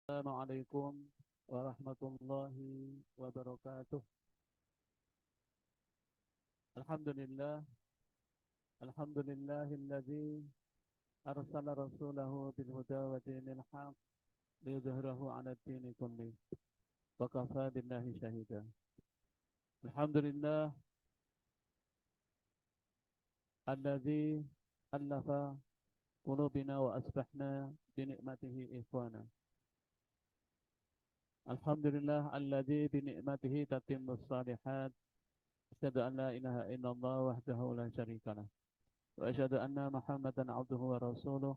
Assalamualaikum warahmatullahi wabarakatuh. Alhamdulillah, alhamdulillahilladzi arsala rasulahu bil huda wa dinil haq liyudhhirahu 'ala ad-dini kulli wa kafa billahi shahida. Alhamdulillah alladzi allafa qulubina wa asbahna bi ni'matihi ikhwana. Alhamdulillah alladzi bi ni'matihi tatimmus shalihat. Asyhadu an la ilaha illallah wahdahu la syarika lah. وأشهد أن محمدا عبده ورسوله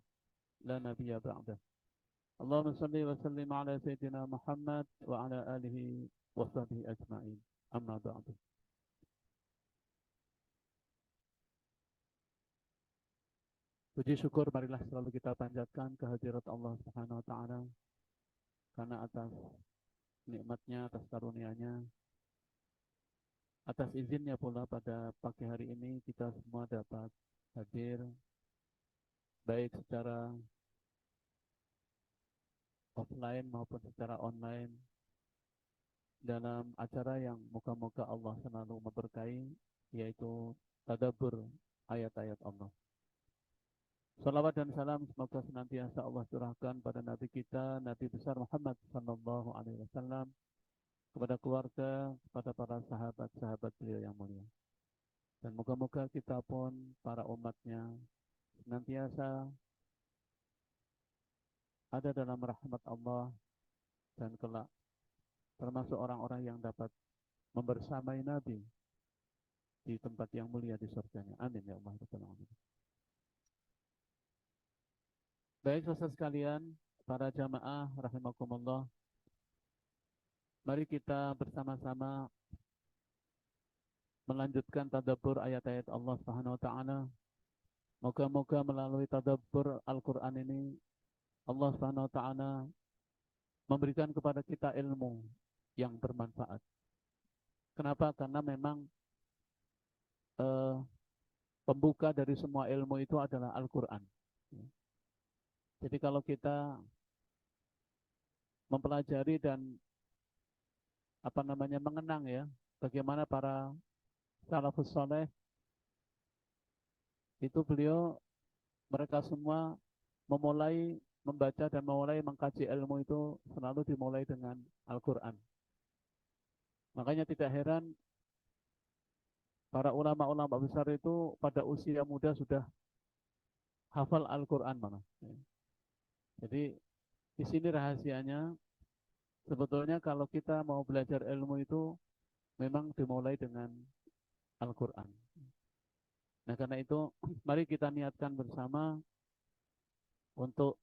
لا نبي بعده. اللهم صل وسلم على سيدنا محمد وعلى آله وصحبه أجمعين. أما بعد. Puji syukur marilah selalu kita panjatkan kehadirat Allah Subhanahu wa taala karena atas nikmatnya, atas karunia-Nya, atas izinnya pula pada pagi hari ini kita semua dapat hadir baik secara offline maupun secara online dalam acara yang moga-moga Allah selalu memberkahi, yaitu tadabbur ayat-ayat Allah. Salawat dan salam semoga senantiasa Allah curahkan pada Nabi kita, Nabi besar Muhammad sallallahu alaihi wasallam, kepada keluarga, kepada para sahabat-sahabat beliau yang mulia. Dan moga-moga kita pun para umatnya senantiasa ada dalam rahmat Allah dan kelak termasuk orang-orang yang dapat membersamai Nabi di tempat yang mulia di surganya. Amin ya Allah. Baik saudara sekalian, para jamaah rahimakumullah, mari kita bersama-sama melanjutkan tadabbur ayat-ayat Allah Subhanahu wa taala. Moga-moga melalui tadabbur Al-Qur'an ini Allah Subhanahu wa taala memberikan kepada kita ilmu yang bermanfaat. Kenapa? Karena memang pembuka dari semua ilmu itu adalah Al-Quran. Jadi kalau kita mempelajari dan mengenang ya, bagaimana para salafus saleh itu mereka semua memulai membaca dan memulai mengkaji ilmu itu selalu dimulai dengan Al-Quran. Makanya tidak heran para ulama-ulama besar itu pada usia muda sudah hafal Al-Quran malah. Jadi di sini rahasianya, sebetulnya kalau kita mau belajar ilmu itu memang dimulai dengan Al-Quran. Nah karena itu mari kita niatkan bersama untuk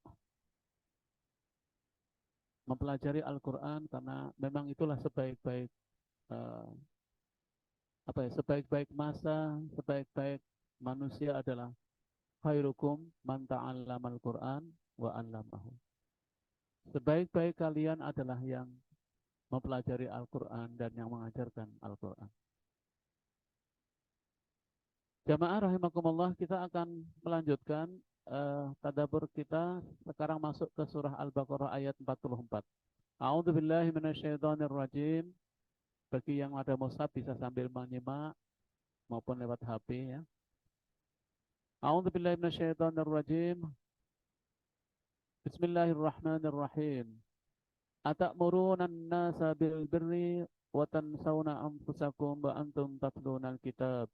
mempelajari Al-Quran, karena memang itulah sebaik-baik sebaik-baik masa, sebaik-baik manusia adalah khairukum man ta'allamal Qur'an wa 'allamahu. Sebaik-baik kalian adalah yang mempelajari Al-Quran dan yang mengajarkan Al-Quran. Jamaah rahimakumullah, kita akan melanjutkan tadabbur kita sekarang masuk ke surah Al-Baqarah ayat 44. A'udzu billahi minasyaitonir rajim. Bagi yang ada mushaf bisa sambil menyimak maupun lewat HP ya. A'udzu billahi minasyaitonir rajim. Bismillahirrahmanirrahim. Atamuruna an-nasa bil birri wa tansawna anfusakum wa antum tatlunal kitab.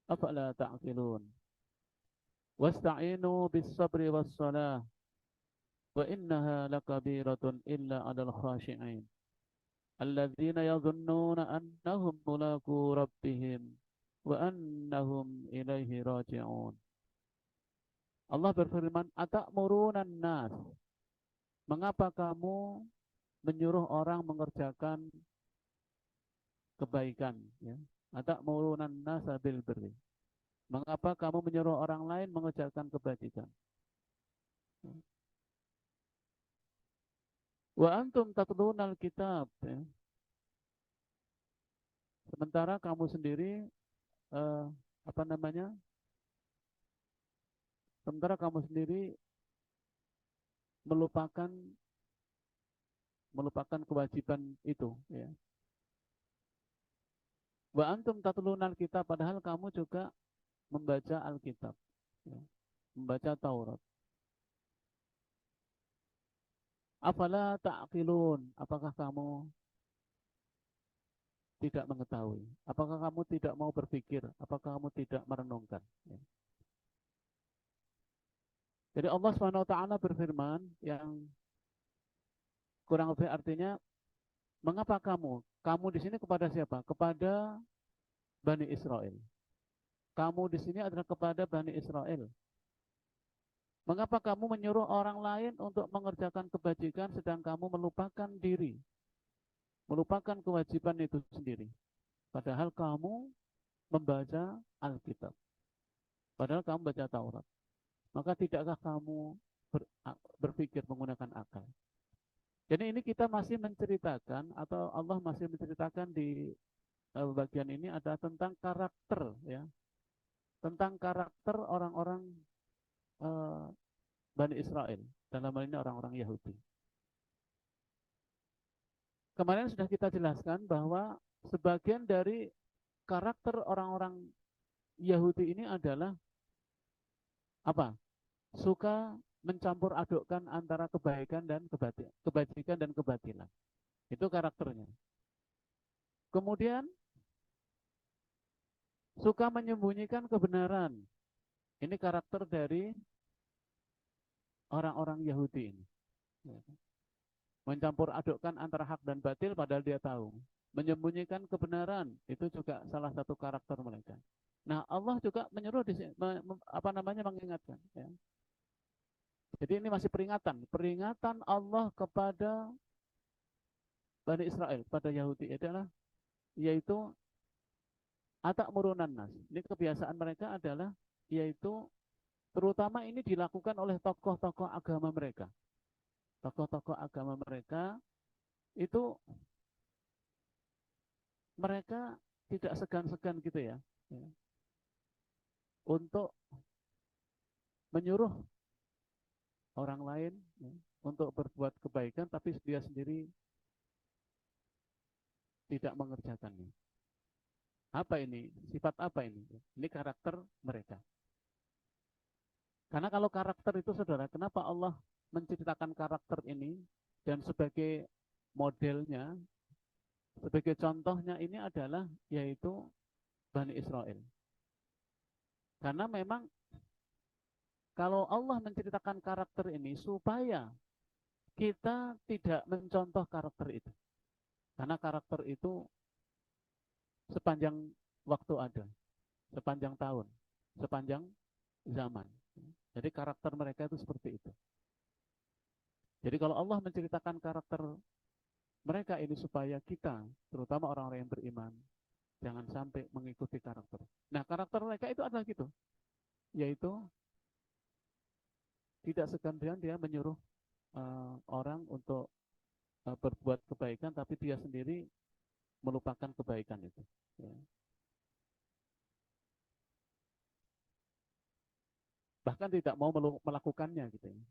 Afala ta'qilun. Wasta'inu bis sabri was salah wa innaha lakabiratun illa 'alal khashi'in. Alladzina yadhunnuna annahum mulaqu rabbihim wa annahum ilaihi raji'un. Allah berfirman, atamuruna an-nas. Mengapa kamu menyuruh orang mengerjakan kebaikan ya? Atamuruna an-nasa bil birri. Mengapa kamu menyuruh orang lain mengerjakan kebajikan? Wa antum tatlunal kitab ya. Sementara kamu sendiri eh, apa namanya? Sementara kamu sendiri melupakan melupakan kewajiban itu, ya. Wa antum tatluna alkitab, padahal kamu juga membaca Alkitab, ya, membaca Taurat. Afala ta'qilun, apakah kamu tidak mengetahui? Apakah kamu tidak mau berpikir? Apakah kamu tidak merenungkan? Ya. Jadi Allah Subhanahu wa taala berfirman yang kurang lebih artinya, mengapa kamu? Kamu di sini kepada siapa? Kepada Bani Israel. Kamu di sini adalah kepada Bani Israel. Mengapa kamu menyuruh orang lain untuk mengerjakan kebajikan sedang kamu melupakan diri, melupakan kewajiban itu sendiri? Padahal kamu membaca Alkitab. Padahal kamu baca Taurat. Maka tidakkah kamu berpikir menggunakan akal? Jadi ini kita masih menceritakan, atau Allah masih menceritakan di bagian ini ada tentang karakter, ya, tentang karakter orang-orang Bani Israel, dalam hal ini orang-orang Yahudi. Kemarin sudah kita jelaskan bahwa sebagian dari karakter orang-orang Yahudi ini adalah apa? Suka mencampur adukkan antara kebaikan dan kebajikan dan kebatilan. Itu karakternya. Kemudian suka menyembunyikan kebenaran. Ini karakter dari orang-orang Yahudi ini. Mencampur adukkan antara hak dan batil padahal dia tahu. Menyembunyikan kebenaran itu juga salah satu karakter mereka. Nah, Allah juga menyuruh mengingatkan, ya. Jadi ini masih peringatan Allah kepada Bani Israel, pada Yahudi adalah yaitu atak murunan nas. Ini kebiasaan mereka adalah yaitu terutama ini dilakukan oleh tokoh-tokoh agama mereka. Tokoh-tokoh agama mereka itu mereka tidak segan-segan gitu, ya, untuk menyuruh orang lain, ya, untuk berbuat kebaikan, tapi dia sendiri tidak mengerjakannya. Apa ini? Sifat apa ini? Ini karakter mereka. Karena kalau karakter itu, saudara, kenapa Allah menceritakan karakter ini dan sebagai modelnya, sebagai contohnya ini adalah yaitu Bani Israel. Karena memang kalau Allah menceritakan karakter ini supaya kita tidak mencontoh karakter itu. Karena karakter itu sepanjang waktu ada, sepanjang tahun, sepanjang zaman. Jadi karakter mereka itu seperti itu. Jadi kalau Allah menceritakan karakter mereka ini supaya kita, terutama orang-orang yang beriman, jangan sampai mengikuti karakter. Nah, karakter mereka itu adalah gitu, yaitu tidak segan-segan dia menyuruh orang untuk berbuat kebaikan, tapi dia sendiri melupakan kebaikan itu. Ya. Bahkan tidak mau melakukannya gitu, ya.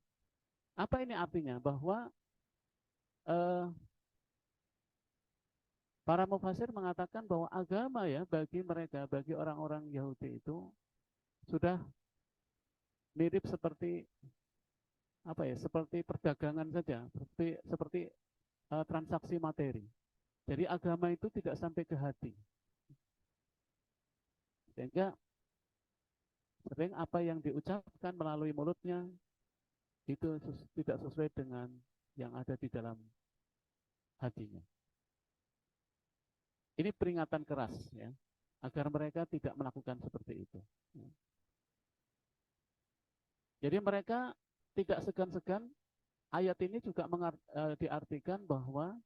Apa ini artinya? Bahwa eh, para mufasir mengatakan bahwa agama, ya, bagi mereka, bagi orang-orang Yahudi itu sudah mirip seperti apa ya? Seperti perdagangan saja, seperti transaksi materi. Jadi agama itu tidak sampai ke hati. Sehingga sering apa yang diucapkan melalui mulutnya itu tidak sesuai dengan yang ada di dalam hatinya. Ini peringatan keras, ya, agar mereka tidak melakukan seperti itu. Jadi mereka tidak segan-segan. Ayat ini juga diartikan bahwa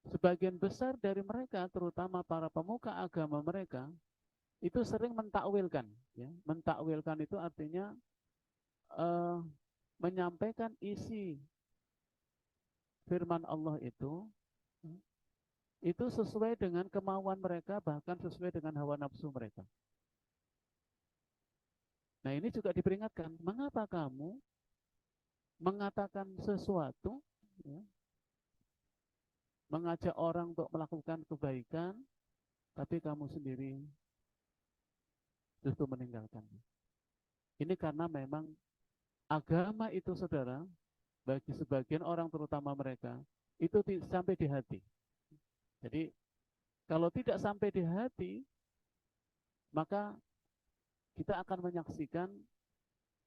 sebagian besar dari mereka, terutama para pemuka agama mereka, itu sering mentakwilkan. Ya. Mentakwilkan itu artinya menyampaikan isi firman Allah itu sesuai dengan kemauan mereka, bahkan sesuai dengan hawa nafsu mereka. Nah, ini juga diperingatkan, mengapa kamu mengatakan sesuatu, ya, mengajak orang untuk melakukan kebaikan, tapi kamu sendiri justru meninggalkannya. Ini karena memang agama itu, saudara, bagi sebagian orang terutama mereka, itu sampai di hati. Jadi kalau tidak sampai di hati, maka kita akan menyaksikan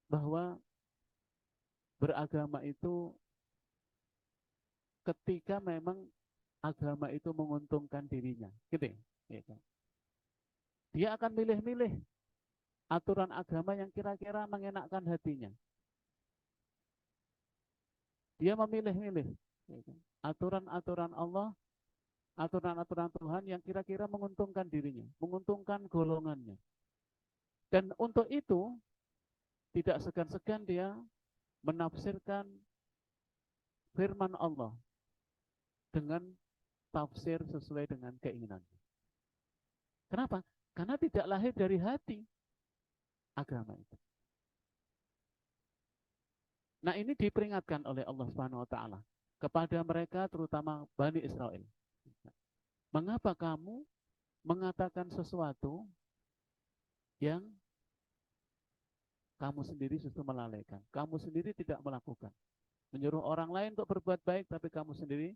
bahwa beragama itu ketika memang agama itu menguntungkan dirinya, gitu ya. Gitu. Dia akan milih-milih aturan agama yang kira-kira mengenakkan hatinya. Dia memilih-milih gitu. Aturan-aturan Allah, aturan-aturan Tuhan yang kira-kira menguntungkan dirinya, menguntungkan golongannya. Dan untuk itu tidak segan-segan dia menafsirkan firman Allah dengan tafsir sesuai dengan keinginannya. Kenapa? Karena tidak lahir dari hati agama itu. Nah, ini diperingatkan oleh Allah Subhanahu wa taala kepada mereka, terutama Bani Israel. Mengapa kamu mengatakan sesuatu yang kamu sendiri justru melalaikan, kamu sendiri tidak melakukan, menyuruh orang lain untuk berbuat baik, tapi kamu sendiri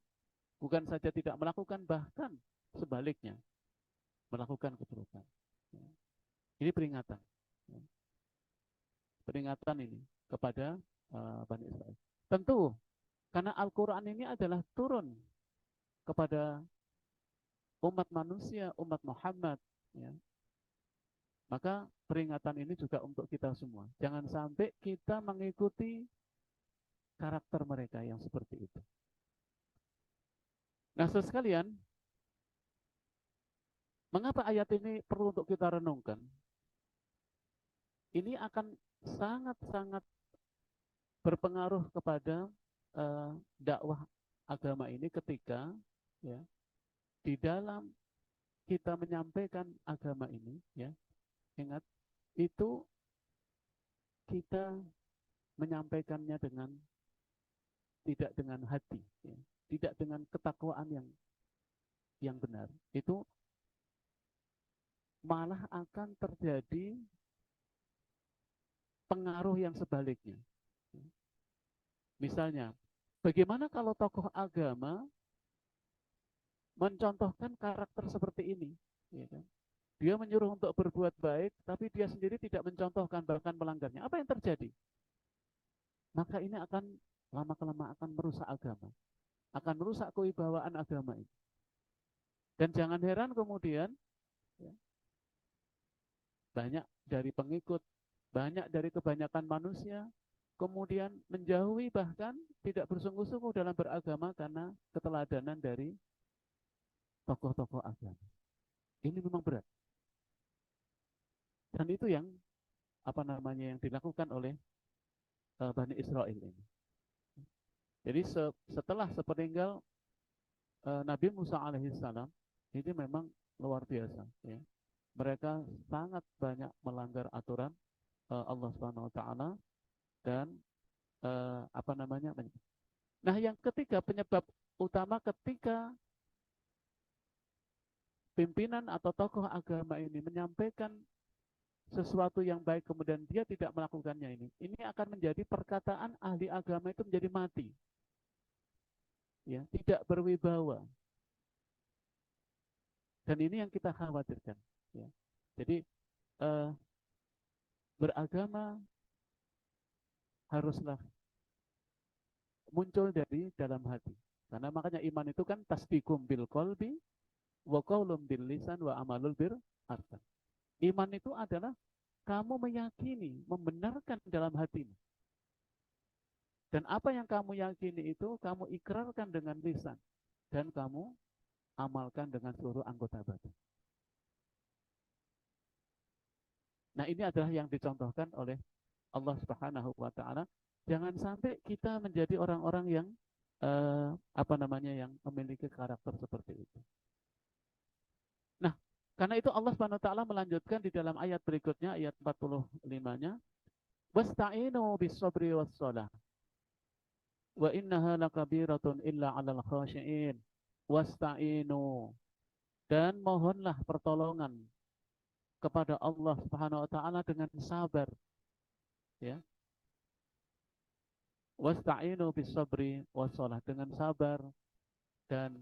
bukan saja tidak melakukan, bahkan sebaliknya melakukan keburukan. Ini peringatan, peringatan ini kepada Bani Israel. Tentu karena Al-Quran ini adalah turun kepada umat manusia, umat Muhammad, ya. Maka peringatan ini juga untuk kita semua. Jangan sampai kita mengikuti karakter mereka yang seperti itu. Nah, saudara sekalian, mengapa ayat ini perlu untuk kita renungkan? Ini akan sangat-sangat berpengaruh kepada dakwah agama ini ketika ya di dalam kita menyampaikan agama ini, ya, ingat itu kita menyampaikannya tidak dengan hati, ya, tidak dengan ketakwaan yang benar. Itu malah akan terjadi pengaruh yang sebaliknya. Misalnya, bagaimana kalau tokoh agama mencontohkan karakter seperti ini? Ya kan? Dia menyuruh untuk berbuat baik, tapi dia sendiri tidak mencontohkan, bahkan melanggarnya. Apa yang terjadi? Maka ini akan lama-kelamaan akan merusak agama, akan merusak kewibawaan agama ini. Dan jangan heran kemudian ya, banyak dari pengikut, banyak dari kebanyakan manusia kemudian menjauhi, bahkan tidak bersungguh-sungguh dalam beragama karena keteladanan dari tokoh-tokoh agama. Ini memang berat. Dan itu yang yang dilakukan oleh Bani Israel ini. Jadi setelah sepeninggal Nabi Musa alaihissalam, ini memang luar biasa. Ya. Mereka sangat banyak melanggar aturan Allah Subhanahu Wa Taala dan Nah, yang ketiga, penyebab utama ketika pimpinan atau tokoh agama ini menyampaikan sesuatu yang baik kemudian dia tidak melakukannya, ini akan menjadi perkataan ahli agama itu menjadi mati, ya, tidak berwibawa. Dan ini yang kita khawatirkan, ya. Jadi beragama haruslah muncul dari dalam hati, karena makanya iman itu kan tasdiqum bil qalbi wa qaulun bil lisan wa amalul bir arkan. Iman itu adalah kamu meyakini, membenarkan dalam hatimu. Dan apa yang kamu yakini itu kamu ikrarkan dengan lisan dan kamu amalkan dengan seluruh anggota badan. Nah, ini adalah yang dicontohkan oleh Allah Subhanahu wa taala. Jangan sampai kita menjadi orang-orang yang yang memiliki karakter seperti itu. Nah, karena itu Allah Subhanahu wa taala melanjutkan di dalam ayat berikutnya, ayat 45-nya, wasta'inu bis-sabri was-shalah wa innaha lakabiratun illa 'alal khashi'in. wasta'inu, dan mohonlah pertolongan kepada Allah Subhanahu wa taala dengan sabar, ya. Wasta'inu bis sabri was shalah, dengan sabar dan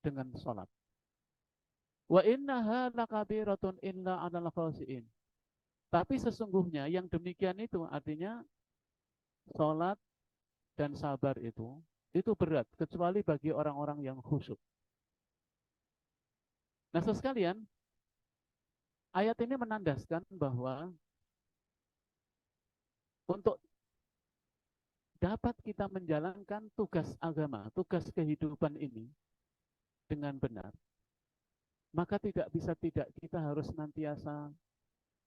dengan salat. Wa innaha lakabiratun illa 'alal khashiin. Tapi sesungguhnya yang demikian itu artinya salat dan sabar itu berat kecuali bagi orang-orang yang khusyuk. Nah, saudara sekalian, ayat ini menandaskan bahwa untuk dapat kita menjalankan tugas agama, tugas kehidupan ini dengan benar, maka tidak bisa tidak kita harus senantiasa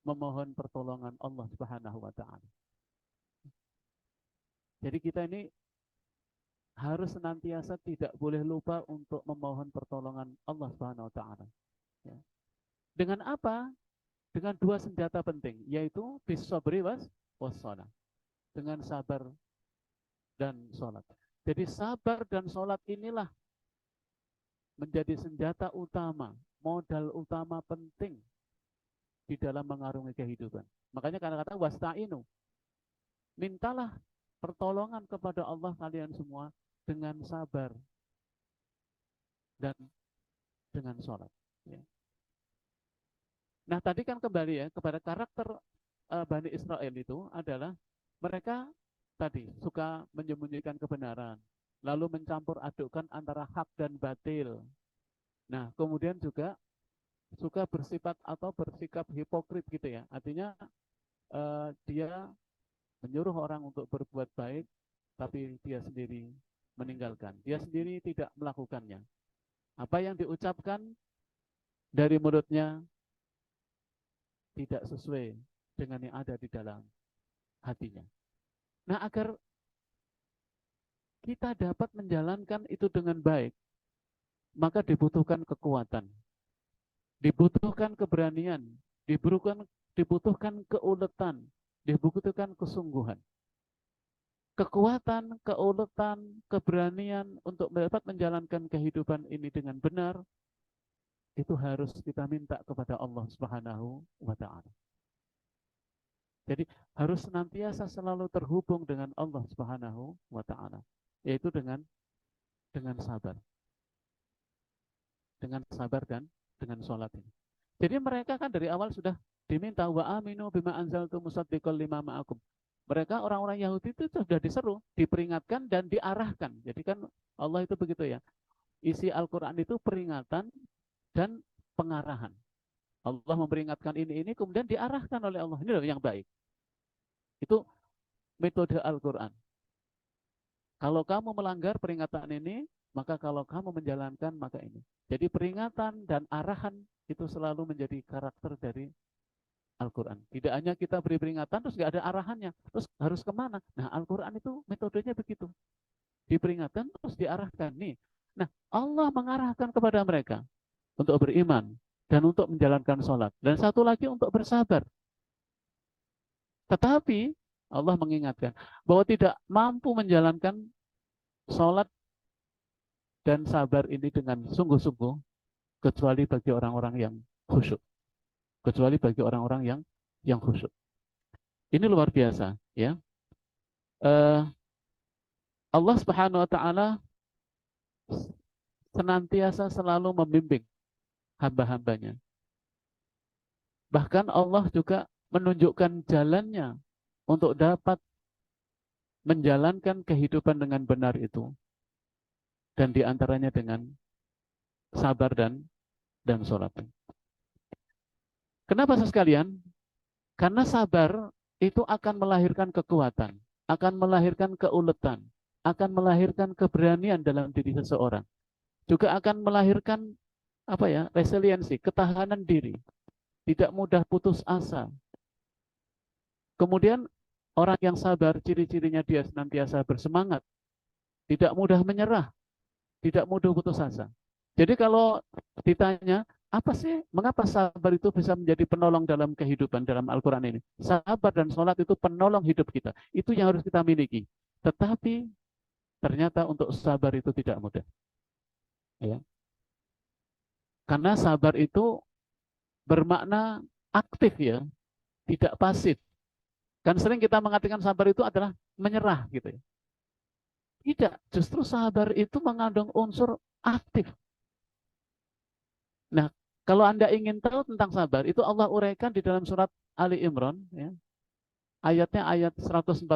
memohon pertolongan Allah Subhanahu wa taala. Jadi kita ini harus senantiasa tidak boleh lupa untuk memohon pertolongan Allah Subhanahu wa taala. Ya. Dengan apa? Dengan dua senjata penting, yaitu bis-sabri was-shalah. Dengan sabar dan sholat. Jadi sabar dan sholat inilah menjadi senjata utama, modal utama penting di dalam mengarungi kehidupan. Makanya kata-kata wasta'inu, mintalah pertolongan kepada Allah kalian semua dengan sabar dan dengan sholat. Ya. Nah, tadi kan kembali ya kepada karakter Bani Israel itu adalah mereka tadi suka menyembunyikan kebenaran, lalu mencampur adukkan antara hak dan batil. Nah, kemudian juga suka bersifat atau bersikap hipokrit gitu ya. Artinya dia menyuruh orang untuk berbuat baik, tapi dia sendiri meninggalkan. Dia sendiri tidak melakukannya. Apa yang diucapkan dari mulutnya tidak sesuai dengan yang ada di dalam hatinya. Nah, agar kita dapat menjalankan itu dengan baik, maka dibutuhkan kekuatan, dibutuhkan keberanian, dibutuhkan keuletan, dibutuhkan kesungguhan. Kekuatan, keuletan, keberanian untuk dapat menjalankan kehidupan ini dengan benar, itu harus kita minta kepada Allah Subhanahu wa taala. Jadi harus senantiasa selalu terhubung dengan Allah Subhanahu wa taala, yaitu dengan sabar. Dengan sabar dan dengan sholat ini. Jadi mereka kan dari awal sudah diminta wa aminu bima anzaltu musaddiqal lima ma'akum. Mereka orang-orang Yahudi itu sudah diseru, diperingatkan dan diarahkan. Jadi kan Allah itu begitu ya. Isi Al-Qur'an itu peringatan dan pengarahan. Allah memperingatkan ini kemudian diarahkan oleh Allah. Ini loh yang baik. Itu metode Al-Qur'an. Kalau kamu melanggar peringatan ini, maka kalau kamu menjalankan, maka ini. Jadi peringatan dan arahan itu selalu menjadi karakter dari Al-Quran. Tidak hanya kita beri peringatan, terus nggak ada arahannya. Terus harus kemana? Nah, Al-Quran itu metodenya begitu. Diperingatkan, terus diarahkan. Nih. Nah, Allah mengarahkan kepada mereka untuk beriman dan untuk menjalankan sholat. Dan satu lagi untuk bersabar. Tetapi Allah mengingatkan bahwa tidak mampu menjalankan sholat dan sabar ini dengan sungguh-sungguh kecuali bagi orang-orang yang khusyuk. Kecuali bagi orang-orang yang khusyuk. Ini luar biasa, ya. Allah Subhanahu wa taala senantiasa selalu membimbing hamba-hambanya. Bahkan Allah juga menunjukkan jalannya untuk dapat menjalankan kehidupan dengan benar itu. Dan diantaranya dengan sabar dan sholat. Kenapa sekalian? Karena sabar itu akan melahirkan kekuatan, akan melahirkan keuletan, akan melahirkan keberanian dalam diri seseorang. Juga akan melahirkan resiliensi, ketahanan diri, tidak mudah putus asa. Kemudian orang yang sabar, ciri-cirinya dia senantiasa bersemangat, tidak mudah menyerah, tidak mudah putus asa. Jadi kalau ditanya, apa sih, mengapa sabar itu bisa menjadi penolong dalam kehidupan dalam Al-Quran ini? Sabar dan sholat itu penolong hidup kita. Itu yang harus kita miliki. Tetapi ternyata untuk sabar itu tidak mudah. Ya. Karena sabar itu bermakna aktif ya, tidak pasif. Kan sering kita mengatakan sabar itu adalah menyerah gitu ya. Tidak, justru sabar itu mengandung unsur aktif. Nah, kalau Anda ingin tahu tentang sabar, itu Allah uraikan di dalam surat Ali Imran, ya. Ayatnya ayat 146.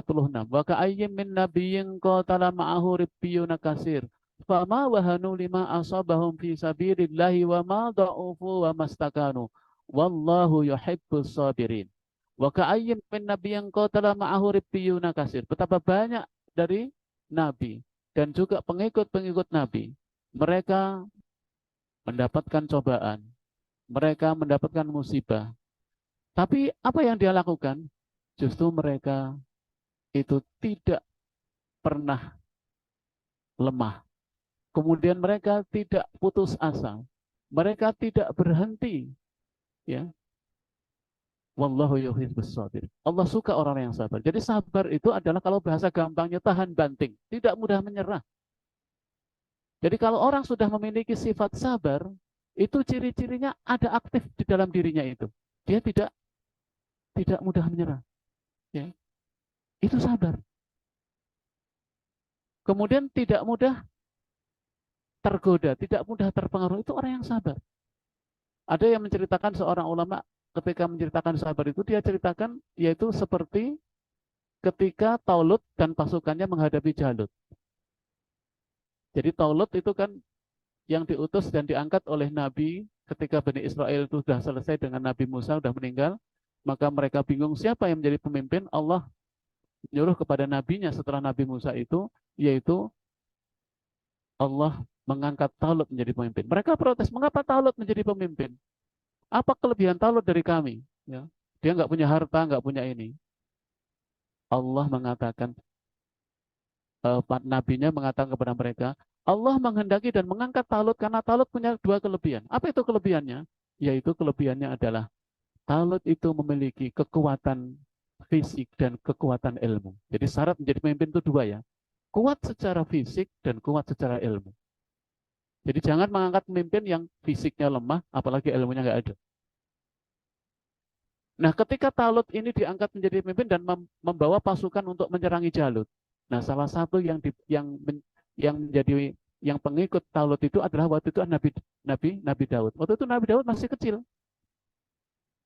Wa ka'ayyim min nabiyyin qatala ma'ahu ribbiyuna katsir. Fama wahanu lima asabahum fi sabilillahi wa ma da'ufu wa mastakanu. Wallahu yuhibbus sabirin. Wa ka'ayyim min nabiyyin qatala ma'ahu ribbiyuna katsir. Betapa banyak dari nabi dan juga pengikut-pengikut nabi. Mereka mendapatkan cobaan, mereka mendapatkan musibah. Tapi apa yang dia lakukan? Justru mereka itu tidak pernah lemah. Kemudian mereka tidak putus asa. Mereka tidak berhenti. Ya, wallahu yuhibbus sabir. Allah suka orang yang sabar. Jadi sabar itu adalah kalau bahasa gampangnya tahan banting, tidak mudah menyerah. Jadi kalau orang sudah memiliki sifat sabar, itu ciri-cirinya ada aktif di dalam dirinya itu. Dia tidak mudah menyerah. Ya, itu sabar. Kemudian tidak mudah tergoda, tidak mudah terpengaruh. Itu orang yang sabar. Ada yang menceritakan seorang ulama ketika menceritakan sabar itu, dia ceritakan yaitu seperti ketika Taulut dan pasukannya menghadapi Jalut. Jadi Taulut itu kan yang diutus dan diangkat oleh Nabi ketika Bani Israel itu sudah selesai dengan Nabi Musa, sudah meninggal. Maka mereka bingung siapa yang menjadi pemimpin. Allah nyuruh kepada nabinya setelah Nabi Musa itu, yaitu Allah mengangkat Talut menjadi pemimpin. Mereka protes, mengapa Talut menjadi pemimpin? Apa kelebihan Talut dari kami? Ya. Dia nggak punya harta, nggak punya ini. Allah mengatakan, nabinya mengatakan kepada mereka, Allah menghendaki dan mengangkat Talut karena Talut punya dua kelebihan. Apa itu kelebihannya? Yaitu kelebihannya adalah Talut itu memiliki kekuatan fisik dan kekuatan ilmu. Jadi syarat menjadi pemimpin itu dua ya. Kuat secara fisik dan kuat secara ilmu. Jadi jangan mengangkat pemimpin yang fisiknya lemah, apalagi ilmunya nggak ada. Nah, ketika Talut ini diangkat menjadi pemimpin dan membawa pasukan untuk menyerangi Jalut. Nah, salah satu yang menjadi yang pengikut Talut itu adalah waktu itu Nabi Daud. Waktu itu Nabi Daud masih kecil.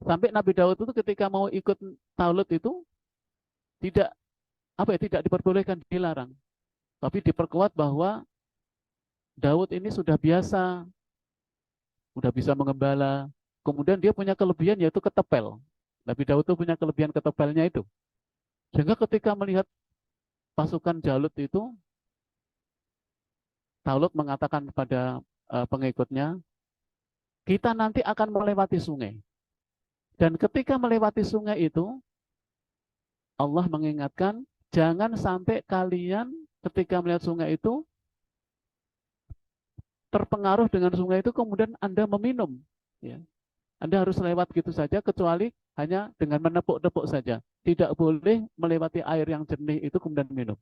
Sampai Nabi Daud itu ketika mau ikut Talut itu tidak tidak diperbolehkan, dilarang. Tapi diperkuat bahwa Daud ini sudah biasa, sudah bisa mengembala. Kemudian dia punya kelebihan yaitu ketepel. Nabi Daud itu punya kelebihan ketepelnya itu. Sehingga ketika melihat pasukan Jalut itu, Talut mengatakan kepada pengikutnya, kita nanti akan melewati sungai. Dan ketika melewati sungai itu, Allah mengingatkan, jangan sampai kalian ketika melihat sungai itu, terpengaruh dengan sungai itu, kemudian Anda meminum. Ya. Anda harus lewat gitu saja, kecuali hanya dengan menepuk-tepuk saja. Tidak boleh melewati air yang jernih itu kemudian minum.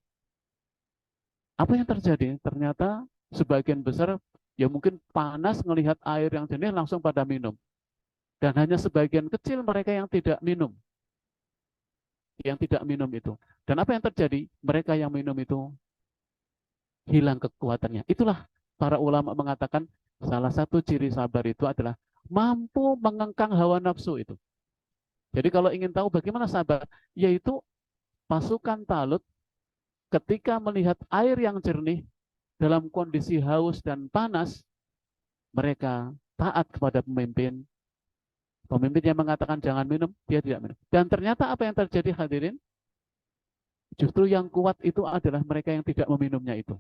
Apa yang terjadi? Ternyata sebagian besar, ya mungkin panas melihat air yang jernih langsung pada minum. Dan hanya sebagian kecil mereka yang tidak minum. Yang tidak minum itu. Dan apa yang terjadi? Mereka yang minum itu hilang kekuatannya. Itulah para ulama mengatakan salah satu ciri sabar itu adalah mampu mengengkang hawa nafsu itu. Jadi kalau ingin tahu bagaimana sabar, yaitu pasukan Talut ketika melihat air yang jernih dalam kondisi haus dan panas, mereka taat kepada pemimpin. Pemimpin yang mengatakan jangan minum, dia tidak minum. Dan ternyata apa yang terjadi hadirin? Justru yang kuat itu adalah mereka yang tidak meminumnya itu.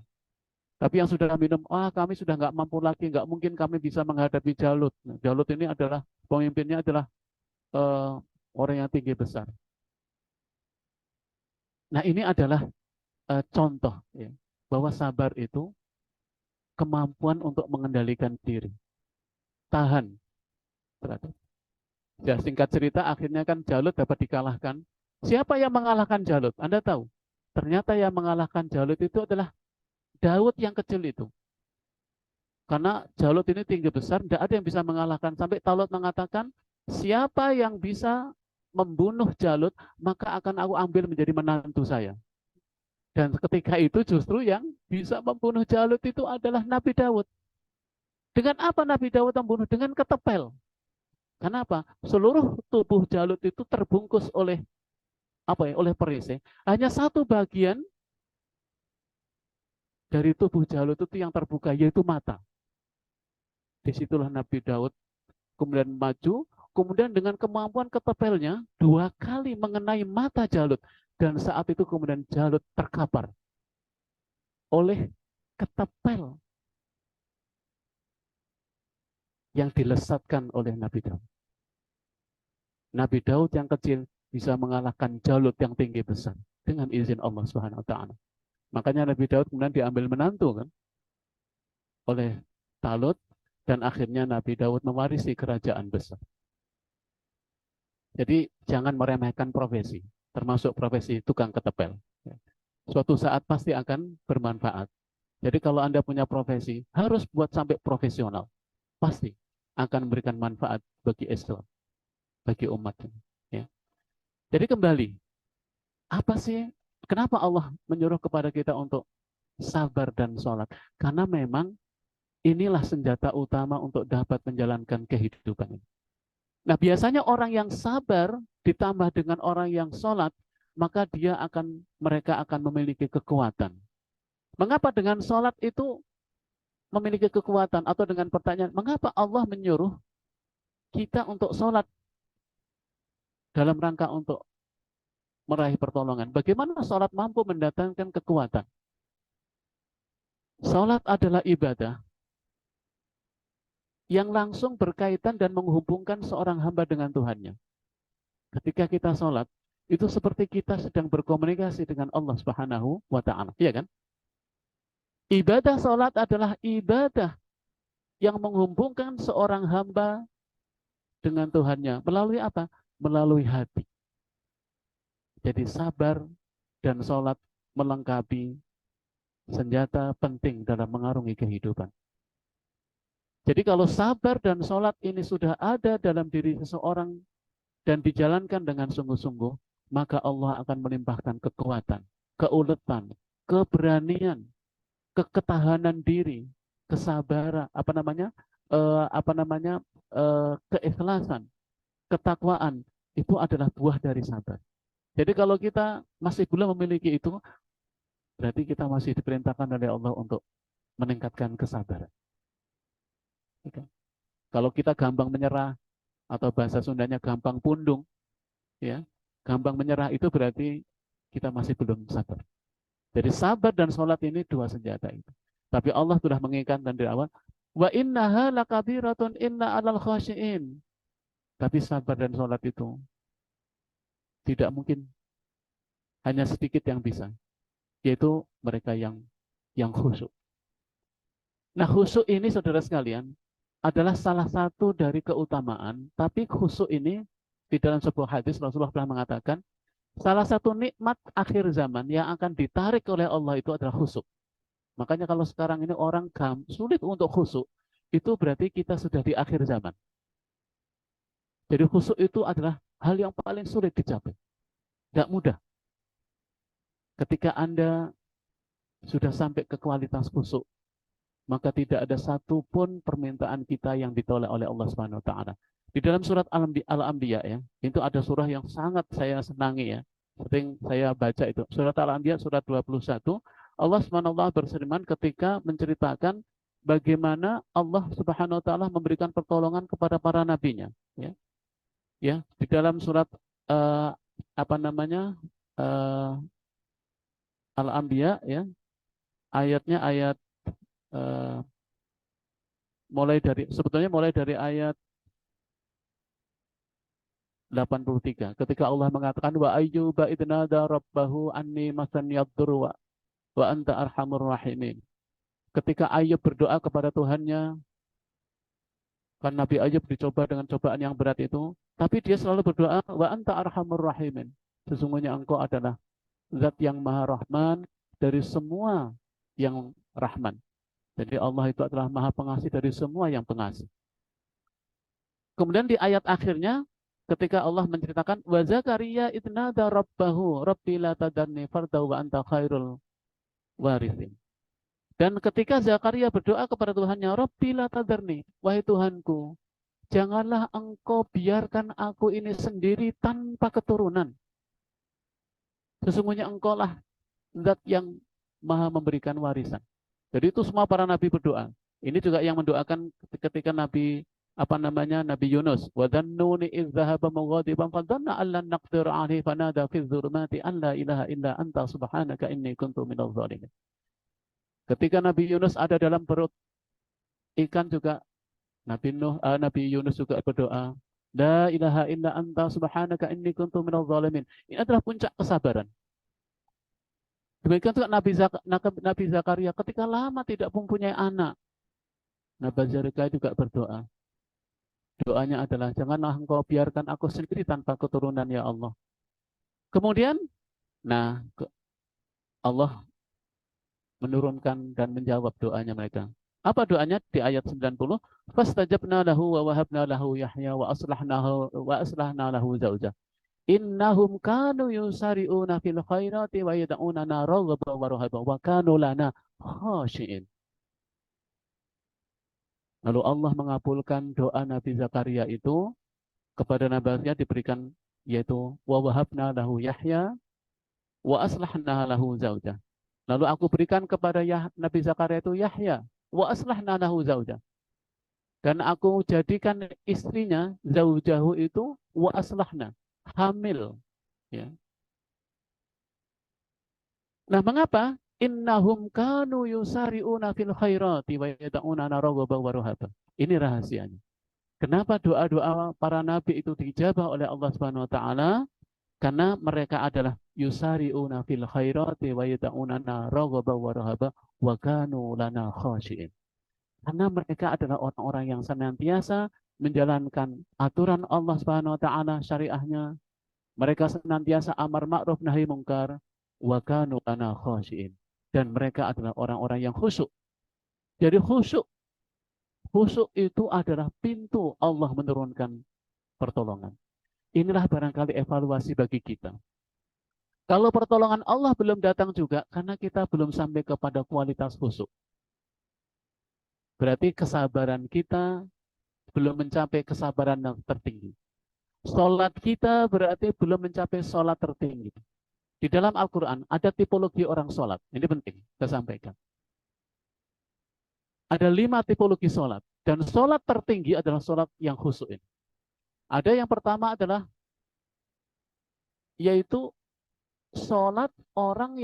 Tapi yang sudah minum, kami sudah nggak mampu lagi, nggak mungkin kami bisa menghadapi Jalut. Nah, Jalut ini adalah pemimpinnya adalah orang yang tinggi besar. Nah ini adalah contoh ya, bahwa sabar itu kemampuan untuk mengendalikan diri, tahan. Ya singkat cerita, akhirnya kan Jalut dapat dikalahkan. Siapa yang mengalahkan Jalut? Anda tahu? Ternyata yang mengalahkan Jalut itu adalah Daud yang kecil itu. Karena Jalut ini tinggi besar, tidak ada yang bisa mengalahkan. Sampai Talut mengatakan, siapa yang bisa membunuh Jalut, maka akan aku ambil menjadi menantu saya. Dan ketika itu justru yang bisa membunuh Jalut itu adalah Nabi Daud. Dengan apa Nabi Daud membunuh? Dengan ketepel. Kenapa? Seluruh tubuh Jalut itu terbungkus oleh oleh perisai. Hanya satu bagian dari tubuh Jalut itu yang terbuka, yaitu mata. Disitulah Nabi Daud kemudian maju, kemudian dengan kemampuan ketepelnya dua kali mengenai mata Jalut, dan saat itu kemudian Jalut terkapar oleh ketepel yang dilesatkan oleh Nabi Daud. Nabi Daud yang kecil bisa mengalahkan Jalut yang tinggi besar dengan izin Allah Subhanahu wa taala. Makanya Nabi Daud kemudian diambil menantu kan oleh Talut, dan akhirnya Nabi Daud mewarisi kerajaan besar. Jadi jangan meremehkan profesi, termasuk profesi tukang ketepel. Suatu saat pasti akan bermanfaat. Jadi kalau Anda punya profesi, harus buat sampai profesional. Pasti akan memberikan manfaat bagi Islam, bagi umat. Ya. Jadi kembali, apa sih, kenapa Allah menyuruh kepada kita untuk sabar dan sholat? Karena memang inilah senjata utama untuk dapat menjalankan kehidupan ini. Nah, biasanya orang yang sabar ditambah dengan orang yang sholat, maka mereka akan memiliki kekuatan. Mengapa dengan sholat itu memiliki kekuatan? Atau dengan pertanyaan, mengapa Allah menyuruh kita untuk sholat dalam rangka untuk meraih pertolongan? Bagaimana sholat mampu mendatangkan kekuatan? Sholat adalah ibadah yang langsung berkaitan dan menghubungkan seorang hamba dengan Tuhannya. Ketika kita sholat, itu seperti kita sedang berkomunikasi dengan Allah Subhanahu wa Ta'ala. Iya kan? Ibadah sholat adalah ibadah yang menghubungkan seorang hamba dengan Tuhannya. Melalui apa? Melalui hati. Jadi sabar dan sholat melengkapi senjata penting dalam mengarungi kehidupan. Jadi kalau sabar dan sholat ini sudah ada dalam diri seseorang dan dijalankan dengan sungguh-sungguh, maka Allah akan melimpahkan kekuatan, keuletan, keberanian, ketahanan diri, kesabaran, keikhlasan, ketakwaan. Itu adalah buah dari sabar. Jadi kalau kita masih belum memiliki itu, berarti kita masih diperintahkan oleh Allah untuk meningkatkan kesabaran. Kalau kita gampang menyerah, atau bahasa Sundanya gampang pundung, ya, gampang menyerah, itu berarti kita masih belum sabar. Jadi sabar dan sholat ini dua senjata itu. Tapi Allah sudah mengingatkan dari awal, wa innaha lakabiratun inna alal khashiin. Tapi sabar dan sholat itu tidak mungkin hanya sedikit yang bisa, yaitu mereka yang khusyuk. Nah, khusyuk ini saudara sekalian adalah salah satu dari keutamaan, tapi khusyuk ini di dalam sebuah hadis Rasulullah pernah mengatakan, salah satu nikmat akhir zaman yang akan ditarik oleh Allah itu adalah khusyuk. Makanya kalau sekarang ini orang sulit untuk khusyuk, itu berarti kita sudah di akhir zaman. Jadi khusyuk itu adalah hal yang paling sulit dicapai. Tidak mudah. Ketika Anda sudah sampai ke kualitas khusyuk, maka tidak ada satupun permintaan kita yang ditolak oleh Allah Subhanahu wa taala. Di dalam surat Al-Anbiya ya, itu ada surah yang sangat saya senangi ya. Sering saya baca itu. Surat Al-Anbiya surat 21, Allah Subhanahu wa taala berfirman ketika menceritakan bagaimana Allah Subhanahu wa taala memberikan pertolongan kepada para nabinya, ya. Ya, di dalam surat uh, Al-Anbiya ya, ayatnya mulai dari ayat 83. Ketika Allah mengatakan wa ayyuba idnada rabbahu anni masanniyad-durra wa anta arhamur rahimin. Ketika Ayub berdoa kepada Tuhannya, kan Nabi Ayub dicoba dengan cobaan yang berat itu, tapi dia selalu berdoa wa anta arhamur rahimin. Sesungguhnya engkau adalah zat yang maha rahman dari semua yang rahman. Jadi Allah itu adalah maha pengasih dari semua yang pengasih. Kemudian di ayat akhirnya ketika Allah menceritakan wa Zakaria idnada rabbahu rabbi la tadarni farda wa anta khairul warithin. Dan ketika Zakaria berdoa kepada Tuhannya, Rabbi la tadarni, wahai Tuhanku, janganlah engkau biarkan aku ini sendiri tanpa keturunan. Sesungguhnya engkau lah zat yang maha memberikan warisan. Jadi itu semua para nabi berdoa. Ini juga yang mendoakan ketika Nabi Nabi Yunus. Wa dhannuni idz dhahaba mughadiban fa dhanna an lan naqdir alaihi fanada fi dzulumati an la ilaha illa anta subhanaka inni kuntu minadh dhalimin. Ketika Nabi Yunus ada dalam perut ikan juga Nabi Yunus juga berdoa, La ilaha illa anta subhanaka inni kuntu minadh dhalimin. Ini adalah puncak kesabaran. Demikian juga Nabi Zakaria ketika lama tidak mempunyai anak. Nabi Zakaria juga berdoa. Doanya adalah, janganlah engkau biarkan aku sendiri tanpa keturunan ya Allah. Kemudian, Allah menurunkan dan menjawab doanya mereka. Apa doanya di ayat 90? Fastajabna lahu wa wahabna lahu Yahya wa aslahna lahu zaujah. Innahum kanu yusari'una fil khairati wa yad'unana raghaban wa rahaban wa kanu lana khashi'in. Lalu Allah mengabulkan doa Nabi Zakaria itu kepada Nabi Zakaria diberikan yaitu wa wahabna lahu Yahya wa aslahna lahu zaujah. Lalu aku berikan kepada Nabi Zakaria itu Yahya wa aslahna lahu zaujah. Dan aku jadikan istrinya zaujahu itu wa aslahna, hamil, ya. Nah, mengapa? Innahum kanu yusari'una fil khairati wa yad'unana raghaban wa rahaban. Ini rahasianya. Kenapa doa-doa para nabi itu dijabah oleh Allah Subhanahu wa taala? Karena mereka adalah yusari'una fil khairati wa yad'unana raghaban wa rahaban wa kanu lana khashi'in. Karena mereka adalah orang-orang yang senantiasa menjalankan aturan Allah Subhanahu wa taala, syariahnya. Mereka senantiasa amar ma'ruf nahi mungkar wa kanu lana khashi'in. Dan mereka adalah orang-orang yang khusyuk. Jadi khusyuk itu adalah pintu Allah menurunkan pertolongan. Inilah barangkali evaluasi bagi kita. Kalau pertolongan Allah belum datang juga karena kita belum sampai kepada kualitas khusyuk. Berarti kesabaran kita belum mencapai kesabaran yang tertinggi. Salat kita berarti belum mencapai salat tertinggi. Di dalam Al-Quran ada tipologi orang salat. Ini penting saya sampaikan. Ada 5 tipologi salat. Dan salat tertinggi adalah salat yang khusyuk. Ada yang pertama adalah yaitu salat orang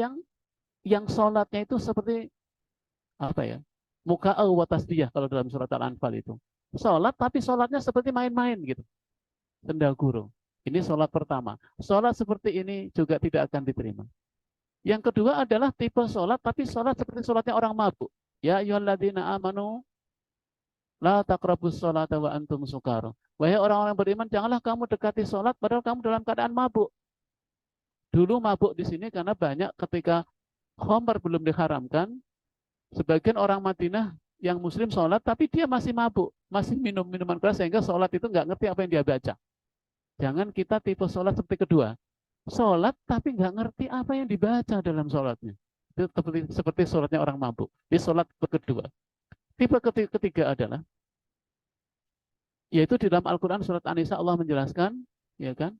yang salatnya itu seperti apa ya? Muka'ah wa tasdiyah kalau dalam surat Al-Anfal itu. Salat tapi salatnya seperti main-main gitu. Sendaguru. Ini salat pertama. Salat seperti ini juga tidak akan diterima. Yang kedua adalah tipe salat tapi salat seperti salatnya orang mabuk. Ya ayyuhalladzina amanu la taqrabus sholata wa antum sukara. Wahai orang-orang beriman, janganlah kamu dekati salat padahal kamu dalam keadaan mabuk. Dulu mabuk di sini karena banyak ketika khamr belum diharamkan, sebagian orang Madinah yang muslim sholat, tapi dia masih mabuk, masih minum minuman keras sehingga sholat itu nggak ngerti apa yang dia baca. Jangan kita tipe sholat seperti kedua. Sholat tapi nggak ngerti apa yang dibaca dalam sholatnya. Itu seperti sholatnya orang mabuk. Di sholat kedua. Tipe ketiga adalah, yaitu di dalam Al-Quran surat An-Nisa Allah menjelaskan, ya kan?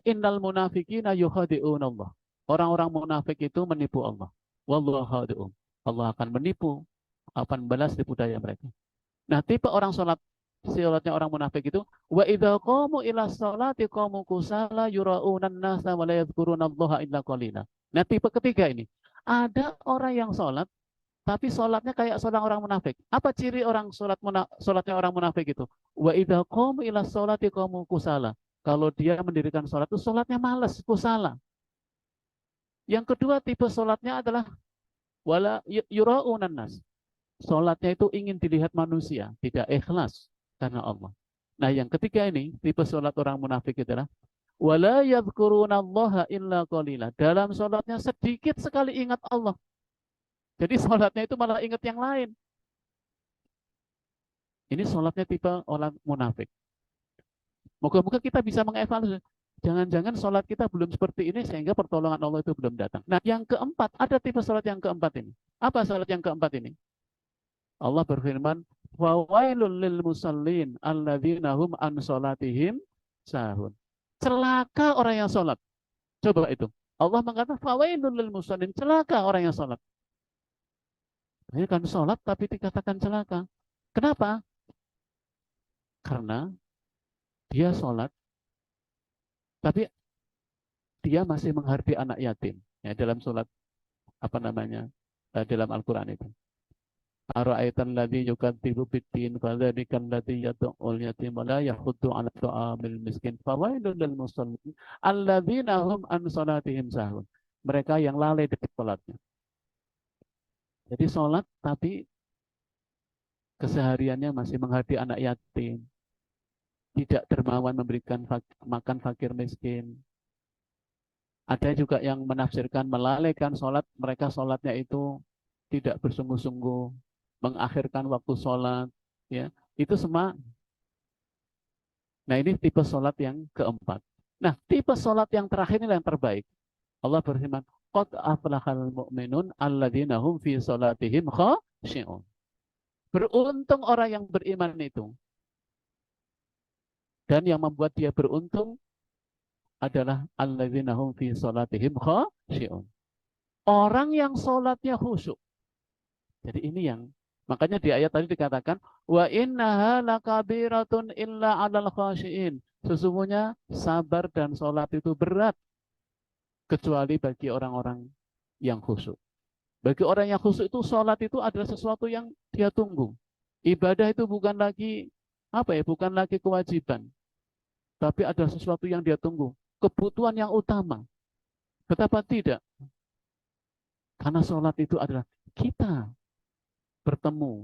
Innal munafiqina yukhadi'un Allah. Orang-orang munafik itu menipu Allah. Wallahu khadi'un. Allah akan menipu, akan membalas tipu daya mereka. Nah, tipe orang sholatnya orang munafik itu wa idza qamu ila sholati qamu kusala yura'unan nasa wa la yadhkurunallaha illa qalila. Nah, tipe ketiga ini, ada orang yang sholat tapi sholatnya kayak seorang orang munafik. Apa ciri orang sholatnya orang munafik itu? Wa idza qamu ila sholati qamu kusala. Kalau dia mendirikan sholat itu sholatnya malas, kusala. Yang kedua tipe sholatnya adalah wala yura'unan nas. Sholatnya itu ingin dilihat manusia, tidak ikhlas karena Allah. Nah, yang ketiga ini, tipe sholat orang munafik adalah wala yadhkurunallaha illa qalila. Dalam sholatnya sedikit sekali ingat Allah. Jadi sholatnya itu malah ingat yang lain. Ini sholatnya tipe orang munafik. Moga-moga kita bisa mengevaluasi. Jangan-jangan sholat kita belum seperti ini sehingga pertolongan Allah itu belum datang. Nah, yang keempat, ada tipe sholat yang keempat ini. Apa sholat yang keempat ini? Allah berfirman, "Fawailul lil musallin alladzina hum an sholatihim sahun." Celaka orang yang sholat. Coba itu. Allah mengatakan, "Fawailul lil musallin." Celaka orang yang sholat. Ini kan sholat tapi dikatakan celaka. Kenapa? Karena dia sholat, tapi dia masih menghargai anak yatim. Ya, dalam sholat apa namanya dalam Al-Quran itu. Ara'aitan ladzi yukadzibu biddin fadzalikan ladzi yad'ul yatim wa la yahuddu 'ala ta'amil miskin fawailul lil musallin alladzina hum an salatihim sahun. Mereka yang lalai dari salatnya. Jadi salat tapi kesehariannya masih menghadapi anak yatim, tidak dermawan memberikan makan fakir miskin. Ada juga yang menafsirkan melalaikan sholat, mereka sholatnya itu tidak bersungguh-sungguh, mengakhirkan waktu sholat, ya itu semua. Nah ini tipe sholat yang keempat. Nah tipe sholat yang terakhir ini yang terbaik. Allah berfirman, qad aflahal mu'minun alladzina hum fi sholatihim khashi'un. Beruntung orang yang beriman itu. Dan yang membuat dia beruntung adalah alladzina hum fi sholatihim khashi'un. Orang yang sholatnya khusyuk. Jadi ini yang makanya di ayat tadi dikatakan wa innaha lakabiratun illa 'alal khashiin. Sesungguhnya sabar dan sholat itu berat kecuali bagi orang-orang yang khusyuk. Bagi orang yang khusyuk itu sholat itu adalah sesuatu yang dia tunggu. Ibadah itu bukan lagi apa ya? Bukan lagi kewajiban, tapi ada sesuatu yang dia tunggu, kebutuhan yang utama. Betapa tidak? Karena sholat itu adalah kita bertemu,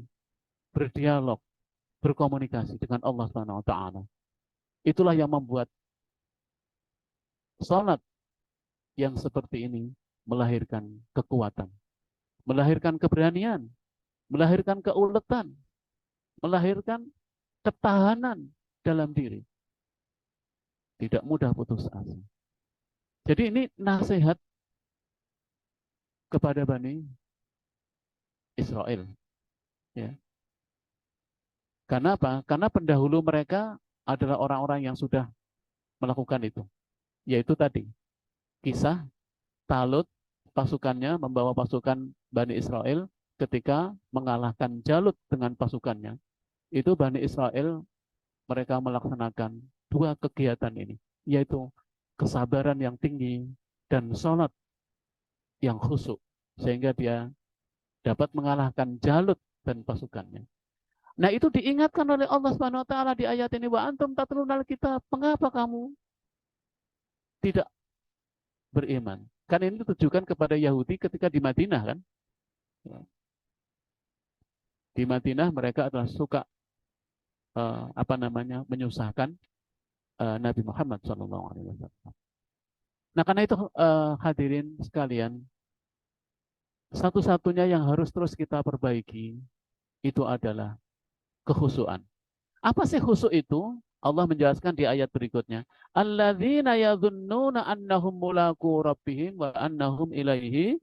berdialog, berkomunikasi dengan Allah Subhanahu wa taala. Itulah yang membuat salat yang seperti ini melahirkan kekuatan, melahirkan keberanian, melahirkan keuletan, melahirkan ketahanan dalam diri. Tidak mudah putus asa. Jadi ini nasihat kepada Bani Israel. Ya. Karena apa? Karena pendahulu mereka adalah orang-orang yang sudah melakukan itu. Yaitu tadi, kisah Talut, pasukannya membawa pasukan Bani Israel ketika mengalahkan Jalut dengan pasukannya. Itu Bani Israel mereka melaksanakan dua kegiatan ini, yaitu kesabaran yang tinggi dan sholat yang khusyuk, sehingga dia dapat mengalahkan Jalut dan pasukannya. Nah itu diingatkan oleh Allah Subhanahu Wa Taala di ayat ini, wa antum tatlunal kitab, mengapa kamu tidak beriman? Kan ini ditujukan kepada Yahudi ketika di Madinah kan. Di Madinah mereka adalah suka menyusahkan Nabi Muhammad SAW. Nah karena itu hadirin sekalian, satu-satunya yang harus terus kita perbaiki itu adalah kekhusyuan. Apa sih khusyuk itu? Allah menjelaskan di ayat berikutnya. Alladzina yadhunnuna annahum mulaqu rabbihim wa annahum ilaihi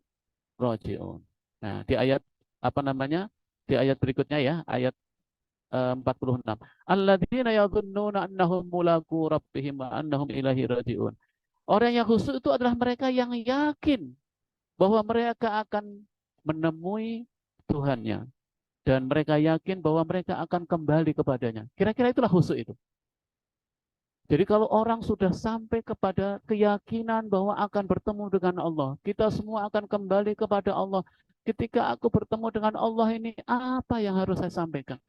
raji'un. Nah, di ayat apa namanya? Di ayat berikutnya ya, ayat 46. Alladzina yadhunnuna annahum mulaqu rabbihim wa annahum ilaihi raji'un. Orang yang khusyuk itu adalah mereka yang yakin bahwa mereka akan menemui Tuhannya dan mereka yakin bahwa mereka akan kembali kepadanya. Kira-kira itulah khusyuk itu. Jadi kalau orang sudah sampai kepada keyakinan bahwa akan bertemu dengan Allah, kita semua akan kembali kepada Allah. Ketika aku bertemu dengan Allah ini, apa yang harus saya sampaikan?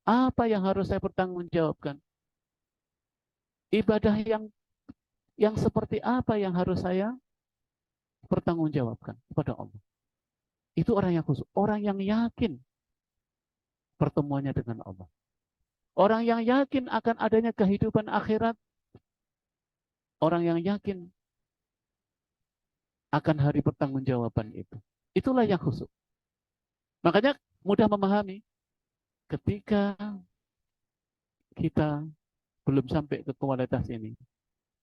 Apa yang harus saya pertanggungjawabkan? Ibadah yang seperti apa yang harus saya pertanggungjawabkan kepada Allah? Itu orang yang khusyuk, orang yang yakin pertemuannya dengan Allah. Orang yang yakin akan adanya kehidupan akhirat, orang yang yakin akan hari pertanggungjawaban itu. Itulah yang khusyuk. Makanya mudah memahami ketika kita belum sampai ke kualitas ini,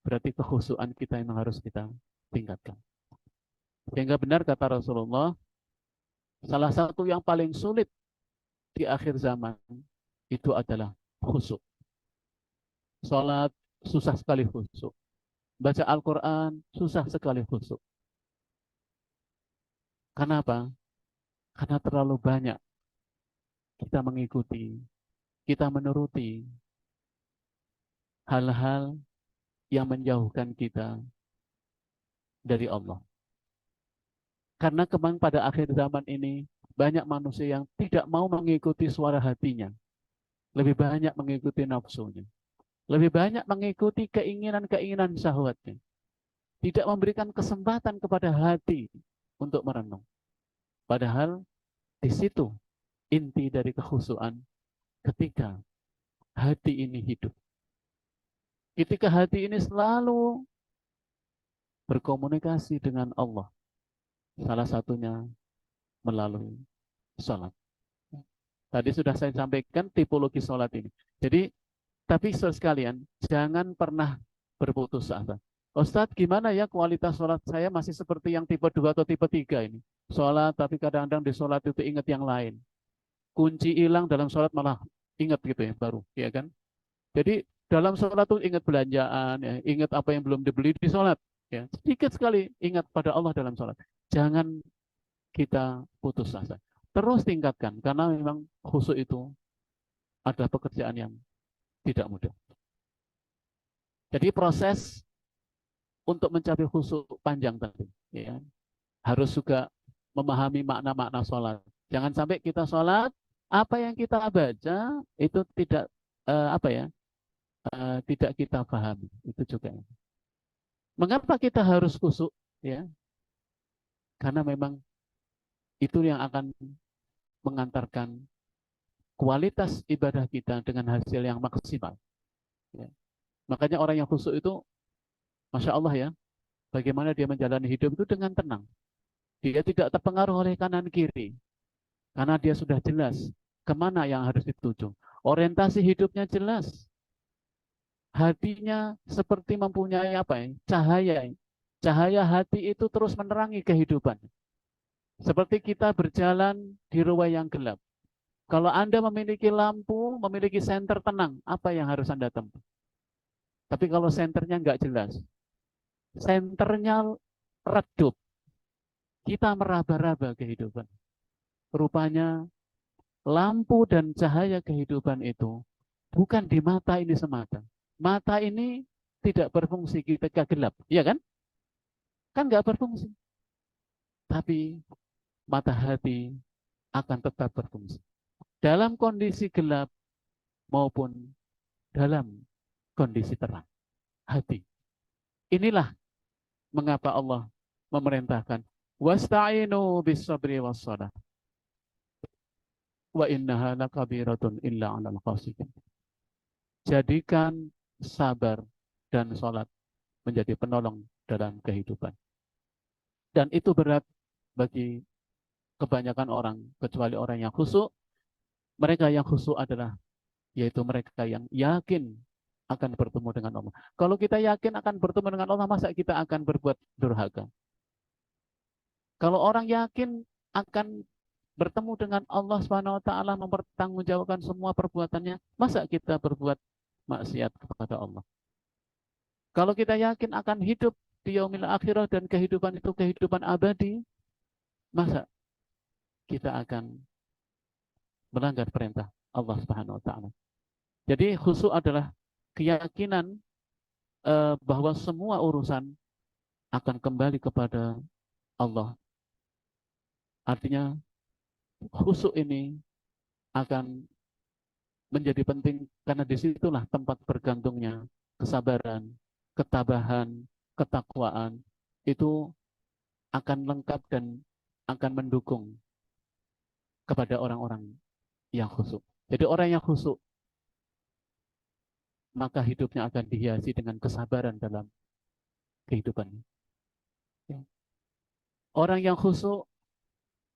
berarti kekhusyukan kita yang harus kita tingkatkan. Sehingga benar kata Rasulullah, salah satu yang paling sulit di akhir zaman itu adalah khusyuk. Salat susah sekali khusyuk. Baca Al-Quran susah sekali khusyuk. Kenapa? Karena terlalu banyak kita mengikuti, kita menuruti hal-hal yang menjauhkan kita dari Allah. Karena kemang pada akhir zaman ini banyak manusia yang tidak mau mengikuti suara hatinya. Lebih banyak mengikuti nafsunya. Lebih banyak mengikuti keinginan-keinginan syahwatnya. Tidak memberikan kesempatan kepada hati untuk merenung. Padahal di situ inti dari kekhusyuan ketika hati ini hidup. Ketika hati ini selalu berkomunikasi dengan Allah. Salah satunya melalui sholat. Tadi sudah saya sampaikan tipologi sholat ini. Jadi, tapi sekalian, jangan pernah berputus asa. Ustadz, gimana ya kualitas sholat saya masih seperti yang tipe 2 atau tipe 3 ini? Sholat, tapi kadang-kadang di sholat itu ingat yang lain. Kunci hilang dalam sholat malah ingat gitu ya, baru. Ya kan? Jadi, dalam sholat itu ingat belanjaan, ya, ingat apa yang belum dibeli di sholat. Ya, sedikit sekali ingat pada Allah dalam sholat. Jangan kita putus asa. Terus tingkatkan, karena memang khusyuk itu adalah pekerjaan yang tidak mudah. Jadi proses untuk mencapai khusyuk panjang tadi, ya, harus juga memahami makna-makna sholat. Jangan sampai kita sholat, apa yang kita baca itu tidak tidak kita pahami. Itu juga. Mengapa kita harus khusyuk? Ya, karena memang itu yang akan mengantarkan kualitas ibadah kita dengan hasil yang maksimal. Ya. Makanya orang yang khusyuk itu, Masya Allah ya, bagaimana dia menjalani hidup itu dengan tenang. Dia tidak terpengaruh oleh kanan kiri. Karena dia sudah jelas kemana yang harus dituju. Orientasi hidupnya jelas. Hatinya seperti mempunyai apa ya? Cahaya. Cahaya hati itu terus menerangi kehidupan. Seperti kita berjalan di ruang yang gelap. Kalau Anda memiliki lampu, memiliki senter tenang, apa yang harus Anda tempuh? Tapi kalau senternya nggak jelas, senternya redup, kita meraba-raba kehidupan. Rupanya lampu dan cahaya kehidupan itu bukan di mata ini semata. Mata ini tidak berfungsi ketika gelap, iya kan? Kan nggak berfungsi. Tapi mata hati akan tetap berfungsi. Dalam kondisi gelap maupun dalam kondisi terang. Hati. Inilah mengapa Allah memerintahkan wasta'inu bis sabri was salat. Wa innaha lakabiratun illa 'alal khashiyin. Jadikan sabar dan salat menjadi penolong dalam kehidupan. Dan itu berat bagi kebanyakan orang, kecuali orang yang khusyuk. Mereka yang khusyuk adalah yaitu mereka yang yakin akan bertemu dengan Allah. Kalau kita yakin akan bertemu dengan Allah, masa kita akan berbuat durhaka? Kalau orang yakin akan bertemu dengan Allah Subhanahu wa taala, mempertanggungjawabkan semua perbuatannya, masa kita berbuat maksiat kepada Allah? Kalau kita yakin akan hidup di yaumil akhirah dan kehidupan itu kehidupan abadi, masa kita akan melanggar perintah Allah Subhanahu wa taala? Jadi khusyuk adalah keyakinan bahwa semua urusan akan kembali kepada Allah. Artinya khusyuk ini akan menjadi penting karena disitulah tempat bergantungnya kesabaran, ketabahan, ketakwaan. Itu akan lengkap dan akan mendukung kepada orang-orang yang khusyuk. Jadi orang yang khusyuk, maka hidupnya akan dihiasi dengan kesabaran dalam kehidupannya. Orang yang khusyuk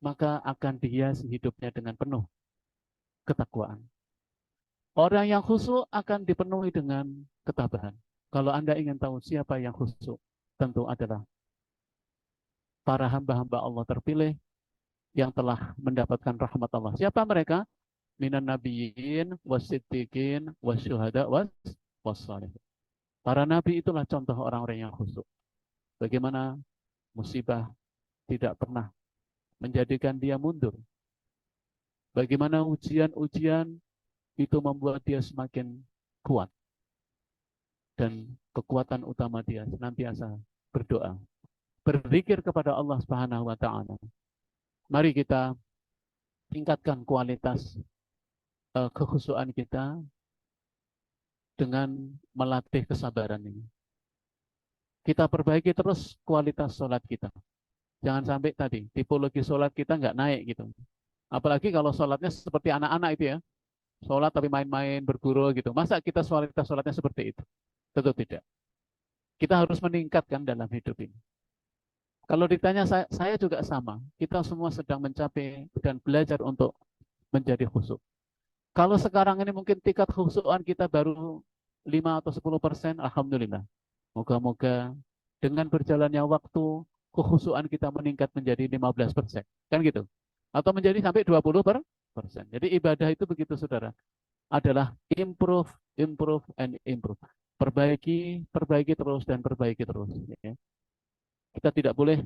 maka akan dihiasi hidupnya dengan penuh ketakwaan. Orang yang khusyuk akan dipenuhi dengan ketabahan. Kalau Anda ingin tahu siapa yang khusyuk, tentu adalah para hamba-hamba Allah terpilih yang telah mendapatkan rahmat Allah. Siapa mereka? Minan nabiyyin, wasiddiqin, wasyuhada, wassalihin. Para nabi itulah contoh orang-orang yang khusyuk. Bagaimana musibah tidak pernah menjadikan dia mundur. Bagaimana ujian-ujian itu membuat dia semakin kuat. Dan kekuatan utama dia senantiasa berdoa. Berzikir kepada Allah Subhanahu wa taala. Mari kita tingkatkan kualitas kekhusyuan kita dengan melatih kesabaran ini. Kita perbaiki terus kualitas sholat kita. Jangan sampai tadi tipologi sholat kita nggak naik gitu. Apalagi kalau sholatnya seperti anak-anak itu ya, sholat tapi main-main berguru gitu. Masa kita kualitas sholatnya seperti itu? Tentu tidak. Kita harus meningkatkan dalam hidup ini. Kalau ditanya saya juga sama. Kita semua sedang mencapai dan belajar untuk menjadi khusyuk. Kalau sekarang ini mungkin tingkat khusyukan kita baru 5 atau 10%, alhamdulillah. Moga-moga dengan berjalannya waktu, kekhusyukan kita meningkat menjadi 15%. Kan gitu. Atau menjadi sampai 20%. Jadi ibadah itu begitu saudara. Adalah improve, improve, and improve. Perbaiki, perbaiki terus, dan perbaiki terus. Ya. Kita tidak boleh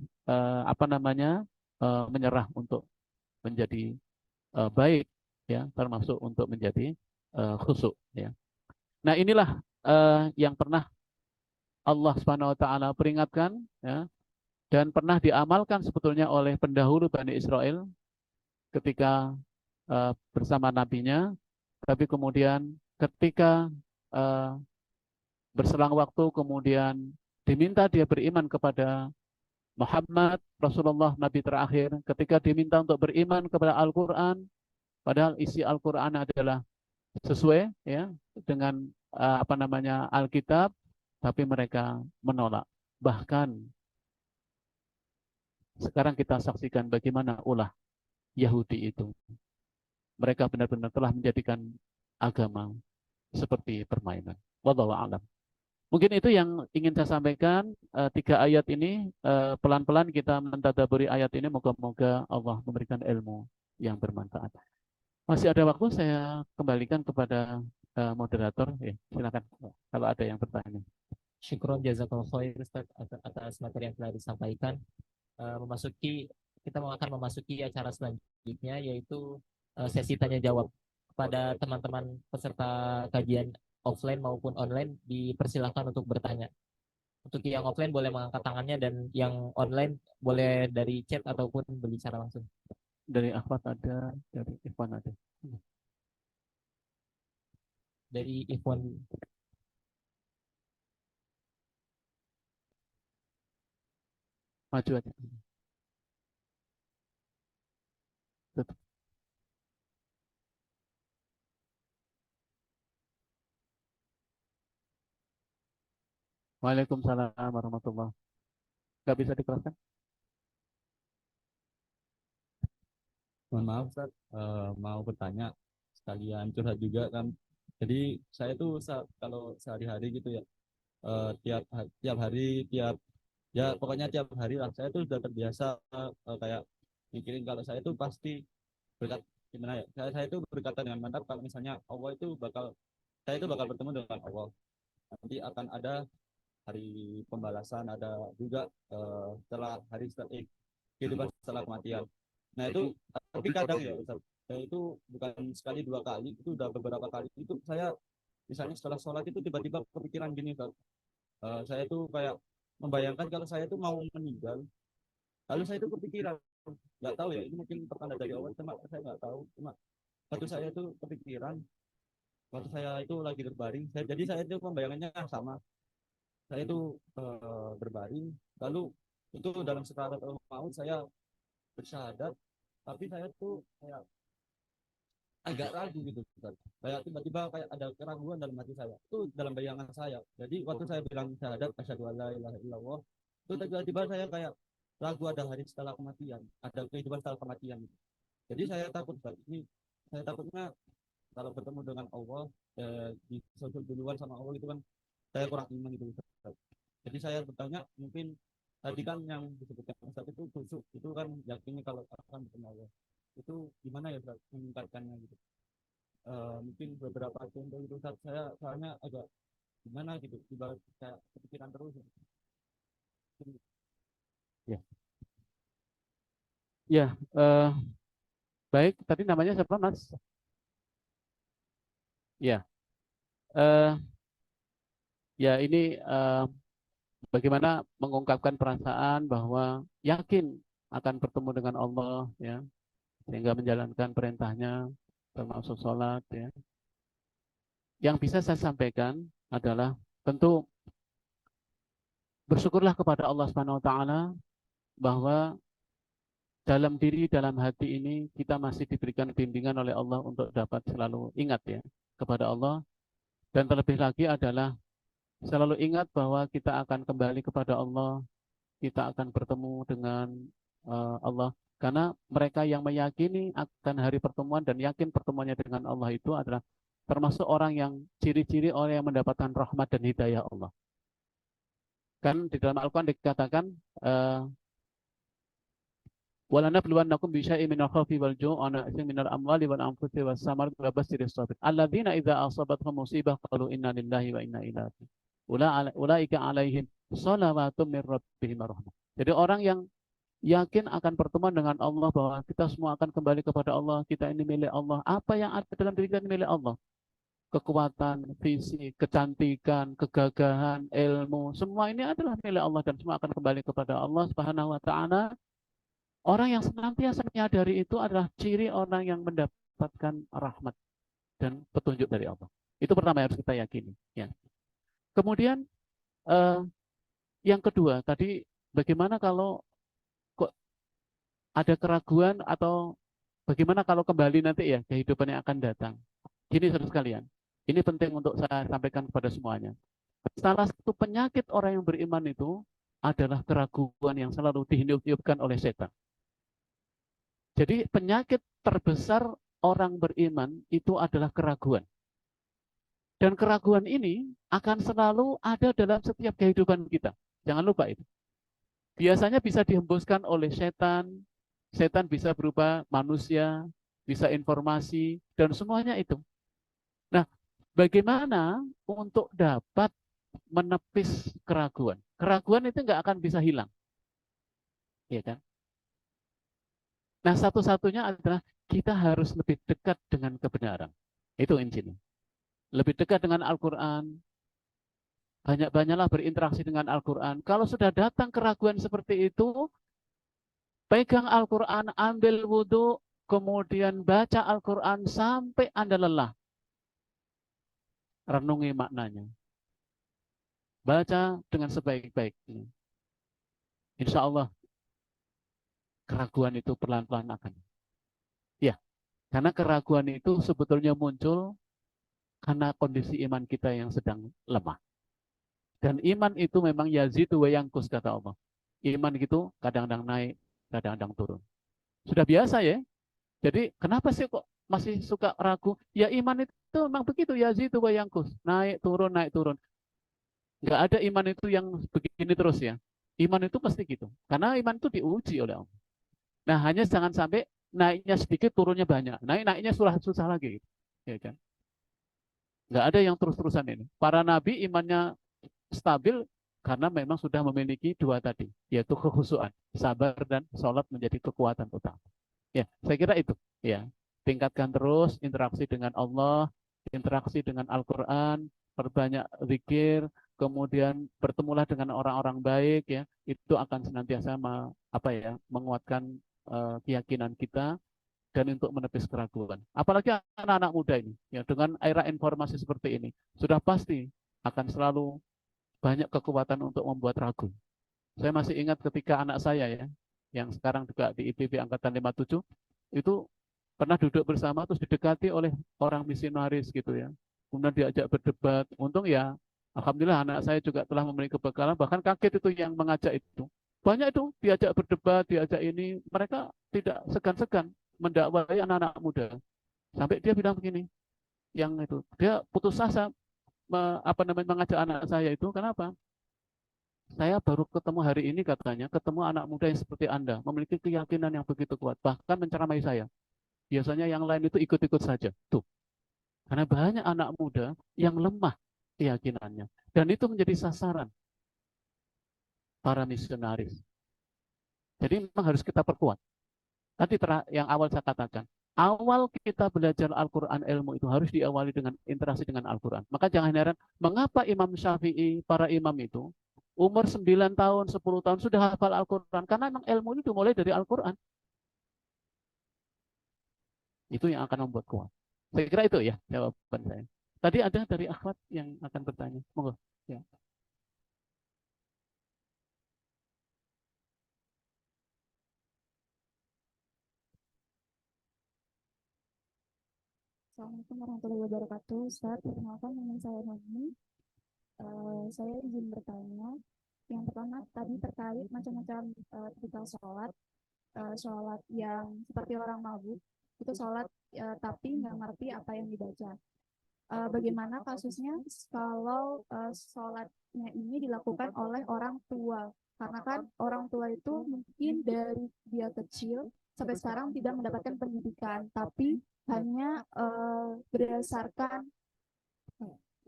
menyerah untuk menjadi baik, ya, termasuk untuk menjadi khusyuk. Ya. Nah inilah yang pernah Allah Subhanahu Wa Taala peringatkan, ya, dan pernah diamalkan sebetulnya oleh pendahulu Bani Israel ketika bersama nabinya, tapi kemudian ketika berselang waktu kemudian diminta dia beriman kepada Muhammad Rasulullah Nabi terakhir, ketika diminta untuk beriman kepada Al-Quran, padahal isi Al-Quran adalah sesuai ya dengan Alkitab, tapi mereka menolak. Bahkan sekarang kita saksikan bagaimana ulah Yahudi itu. Mereka benar-benar telah menjadikan agama seperti permainan. Wallahu a'lam. Mungkin itu yang ingin saya sampaikan. 3 ayat ini pelan-pelan kita mentadaburi ayat ini. Moga-moga Allah memberikan ilmu yang bermanfaat. Masih ada waktu, saya kembalikan kepada moderator. Ya, silakan kalau ada yang bertanya. Syukron jazakallahu khair Ustaz atas materi yang telah disampaikan. Kita akan memasuki acara selanjutnya, yaitu sesi tanya jawab. Kepada teman-teman peserta kajian offline maupun online, dipersilahkan untuk bertanya. Untuk yang offline boleh mengangkat tangannya, dan yang online boleh dari chat ataupun berbicara langsung. Dari Ahmad ada, dari Ikhwan ada. Dari Ikhwan. Maju aja. Tutup. Waalaikumsalam warahmatullahi. Gak bisa dikeraskan? Mohon maaf Ustaz, mau bertanya sekalian curhat juga kan. Jadi saya tuh kalau sehari-hari gitu ya, tiap hari ya pokoknya tiap hari lah saya tuh sudah terbiasa kayak mikirin kalau saya tuh pasti berkat gimana ya. Saya itu berkata dengan mantap kalau misalnya saya itu bakal bertemu dengan Allah. Nanti akan ada hari pembalasan, ada juga setelah kehidupan setelah kematian. Nah itu tapi kadang ya Ustaz, itu bukan sekali 2 kali, itu udah beberapa kali. Itu saya misalnya setelah sholat itu tiba-tiba kepikiran gini Ustaz. Saya itu kayak membayangkan kalau saya itu mau meninggal, lalu saya itu kepikiran, nggak tahu ya, ini mungkin pertanda dari Allah, cuma saya nggak tahu. Cuma waktu saya itu kepikiran, waktu saya itu lagi berbaring, jadi saya itu membayangannya sama. Saya itu berbaring, lalu itu dalam sekarat maut saya bersyahadat, tapi saya tuh kayak agak ragu gitu Ustaz. Kayak tiba-tiba kayak ada keraguan dalam hati saya itu dalam bayangan saya. Jadi waktu saya bilang syahadat asyhadu alla ilaha illallah, itu tiba-tiba saya kayak ragu ada hari setelah kematian, ada kehidupan setelah kematian. Jadi saya takut, Ustaz. Ini saya takutnya kalau bertemu dengan Allah, disusul duluan sama Allah itu kan saya kurang iman itu, Ustaz. Jadi saya bertanya, mungkin tadi kan yang disebutkan Ustaz itu khusyuk, itu kan yakinnya kalau akan bertemu Allah. Itu gimana ya, Ustaz, meningkatkannya gitu? Mungkin beberapa contoh itu, Ustaz, saya soalnya agak gimana gitu, tiba saya kepikiran terus. Ya, ya, baik. Tadi namanya siapa, Mas? Ya, eh, ya ini bagaimana mengungkapkan perasaan bahwa yakin akan bertemu dengan Allah, ya, sehingga menjalankan perintahnya, termasuk sholat, ya. Yang bisa saya sampaikan adalah tentu bersyukurlah kepada Allah Subhanahu wa taala bahwa dalam diri, dalam hati ini kita masih diberikan bimbingan oleh Allah untuk dapat selalu ingat, ya, kepada Allah, dan terlebih lagi adalah selalu ingat bahwa kita akan kembali kepada Allah, kita akan bertemu dengan Allah. Karena mereka yang meyakini akan hari pertemuan dan yakin pertemuannya dengan Allah itu adalah termasuk orang yang ciri-ciri orang yang mendapatkan rahmat dan hidayah Allah. Kan di dalam Al-Quran dikatakan وَلَنَبْلُوَنَّكُمْ بِشَيْءٍ مِنَ الْخَوْفِ وَالْجُوعِ وَنَقْصٍ مِنَ الْأَمْوَالِ وَالْأَنْفُسِ وَالثَّمَرَاتِ وَبَشِّرِ الصَّابِرِينَ الَّذِينَ إِذَا أَصَابَتْهُم مُّصِيبَةٌ قَالُوا إِنَّا لِلَّهِ وَإِنَّا إِلَيْهِ رَاجِعُونَ أُولَٰئِكَ عَلَيْهِمْ صَلَوَاتٌ مِّن رَّبِّهِمْ وَرَحْمَةٌ. Jadi orang yang yakin akan pertemuan dengan Allah, bahwa kita semua akan kembali kepada Allah, kita ini milik Allah. Apa yang ada dalam diri kita ini milik Allah. Kekuatan, fisik, kecantikan, kegagahan, ilmu, semua ini adalah milik Allah dan semua akan kembali kepada Allah Subhanahu wa taala. Orang yang senantiasa menyadari itu adalah ciri orang yang mendapatkan rahmat dan petunjuk dari Allah. Itu pertama yang harus kita yakini, ya. Kemudian yang kedua tadi, bagaimana kalau kok ada keraguan, atau bagaimana kalau kembali nanti, ya, kehidupan yang akan datang. Gini saudara sekalian, ini penting untuk saya sampaikan kepada semuanya. Salah satu penyakit orang yang beriman itu adalah keraguan yang selalu dihiniup-niupkan oleh setan. Jadi penyakit terbesar orang beriman itu adalah keraguan. Dan keraguan ini akan selalu ada dalam setiap kehidupan kita. Jangan lupa itu. Biasanya bisa dihembuskan oleh setan. Setan bisa berupa manusia, bisa informasi, dan semuanya itu. Nah, bagaimana untuk dapat menepis keraguan? Keraguan itu nggak akan bisa hilang, ya kan? Nah, satu-satunya adalah kita harus lebih dekat dengan kebenaran. Itu intinya. Lebih dekat dengan Al-Quran, banyak-banyaklah berinteraksi dengan Al-Quran. Kalau sudah datang keraguan seperti itu, pegang Al-Quran, ambil wudhu, kemudian baca Al-Quran sampai Anda lelah. Renungi maknanya. Baca dengan sebaik-baiknya. Insya Allah, keraguan itu pelan-pelan akan. Ya, karena keraguan itu sebetulnya muncul karena kondisi iman kita yang sedang lemah. Dan iman itu memang yazidu wa yanqus, kata Allah. Iman gitu kadang-kadang naik, kadang-kadang turun. Sudah biasa, ya. Jadi kenapa sih kok masih suka ragu? Ya iman itu memang begitu, yazidu wa yanqus. Naik, turun, naik, turun. Nggak ada iman itu yang begini terus, ya. Iman itu pasti gitu. Karena iman itu diuji oleh Allah. Nah, hanya jangan sampai naiknya sedikit, turunnya banyak. Naiknya susah lagi. Ya kan? Nggak ada yang terus-terusan ini. Para nabi imannya stabil karena memang sudah memiliki dua tadi, yaitu kekhusyuan, sabar dan sholat menjadi kekuatan utama. Ya, saya kira itu. Ya, tingkatkan terus interaksi dengan Allah, interaksi dengan Al-Quran, perbanyak zikir, kemudian bertemulah dengan orang-orang baik, ya, itu akan senantiasa menguatkan keyakinan kita dan untuk menepis keraguan. Apalagi anak-anak muda ini, ya, dengan era informasi seperti ini, sudah pasti akan selalu banyak kekuatan untuk membuat ragu. Saya masih ingat ketika anak saya, ya, yang sekarang juga di IPB Angkatan 57, itu pernah duduk bersama terus didekati oleh orang misionaris gitu, ya. Kemudian diajak berdebat. Untung, ya, alhamdulillah anak saya juga telah memiliki kebekalan, bahkan kaget itu yang mengajak itu. Banyak itu diajak berdebat, diajak ini, mereka tidak segan-segan mendakwai anak-anak muda. Sampai dia bilang begini, yang itu dia putus asa mengajak anak saya itu. Kenapa? Saya baru ketemu hari ini katanya, ketemu anak muda yang seperti Anda, memiliki keyakinan yang begitu kuat, bahkan menceramai saya. Biasanya yang lain itu ikut-ikut saja. Tuh, karena banyak anak muda yang lemah keyakinannya. Dan itu menjadi sasaran para misionaris. Jadi memang harus kita perkuat. Tadi yang awal saya katakan, awal kita belajar Al-Quran, ilmu itu harus diawali dengan interaksi dengan Al-Quran. Maka jangan heran, mengapa Imam Syafi'i, para imam itu, umur 9 tahun, 10 tahun sudah hafal Al-Quran. Karena memang ilmu itu dimulai dari Al-Quran. Itu yang akan membuat kuat. Saya kira itu ya jawaban saya. Tadi ada dari akhwat yang akan bertanya. Monggo. Ya. Assalamualaikum warahmatullahi wabarakatuh. Ustaz, perkenalkan nama saya Noni. Saya izin bertanya. Yang pertama tadi terkait macam-macam tipikal sholat. Sholat yang seperti orang mabuk, itu sholat tapi nggak ngerti apa yang dibaca. Bagaimana kasusnya kalau sholatnya ini dilakukan oleh orang tua? Karena kan orang tua itu mungkin dari dia kecil sampai sekarang tidak mendapatkan pendidikan, tapi hanya berdasarkan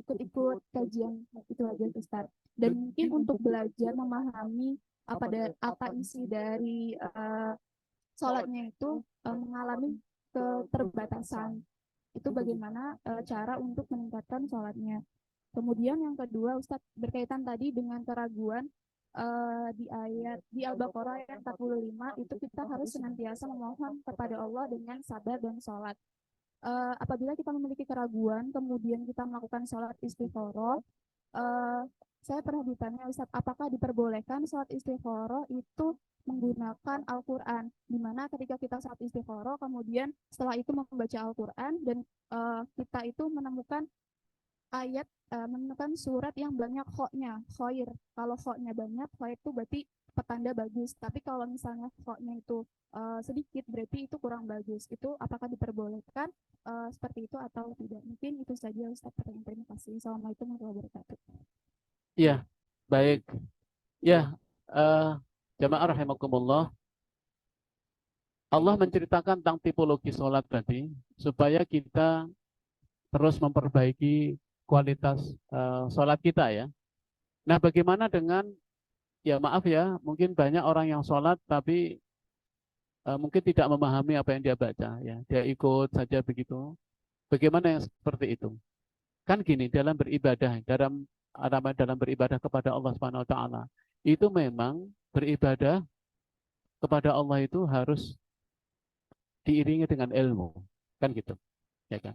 ikut-ikut kajian itu aja Ustaz. Dan mungkin untuk belajar memahami apa isi dari sholatnya itu mengalami keterbatasan. Itu bagaimana cara untuk meningkatkan sholatnya. Kemudian yang kedua, Ustadz, berkaitan tadi dengan keraguan di Al-Baqarah ayat 45, itu kita harus senantiasa memohon kepada Allah dengan sabar dan sholat. Apabila kita memiliki keraguan, kemudian kita melakukan sholat istikharah, saya pernah ditanya, Ustadz, apakah diperbolehkan sholat istikharah itu menggunakan Al-Quran, di mana ketika kita sholat istikharah, kemudian setelah itu membaca Al-Quran, dan kita itu menemukan menemukan surat yang banyak khoknya, khoir. Kalau khoknya banyak, khoir itu berarti petanda bagus. Tapi kalau misalnya khoknya itu sedikit, berarti itu kurang bagus. Itu apakah diperbolehkan seperti itu atau tidak? Mungkin itu saja, Ustaz. Terima kasih. Assalamualaikum warahmatullahi wabarakatuh. Iya, baik. Ya, jamaah rahimakumullah. Allah menceritakan tentang tipologi sholat tadi supaya kita terus memperbaiki kualitas sholat kita ya. Nah, bagaimana dengan, ya maaf ya, mungkin banyak orang yang sholat tapi mungkin tidak memahami apa yang dia baca ya. Dia ikut saja begitu. Bagaimana yang seperti itu? Kan gini, dalam beribadah kepada Allah Subhanahu wa taala, itu memang beribadah kepada Allah itu harus diiringi dengan ilmu, kan gitu, ya kan?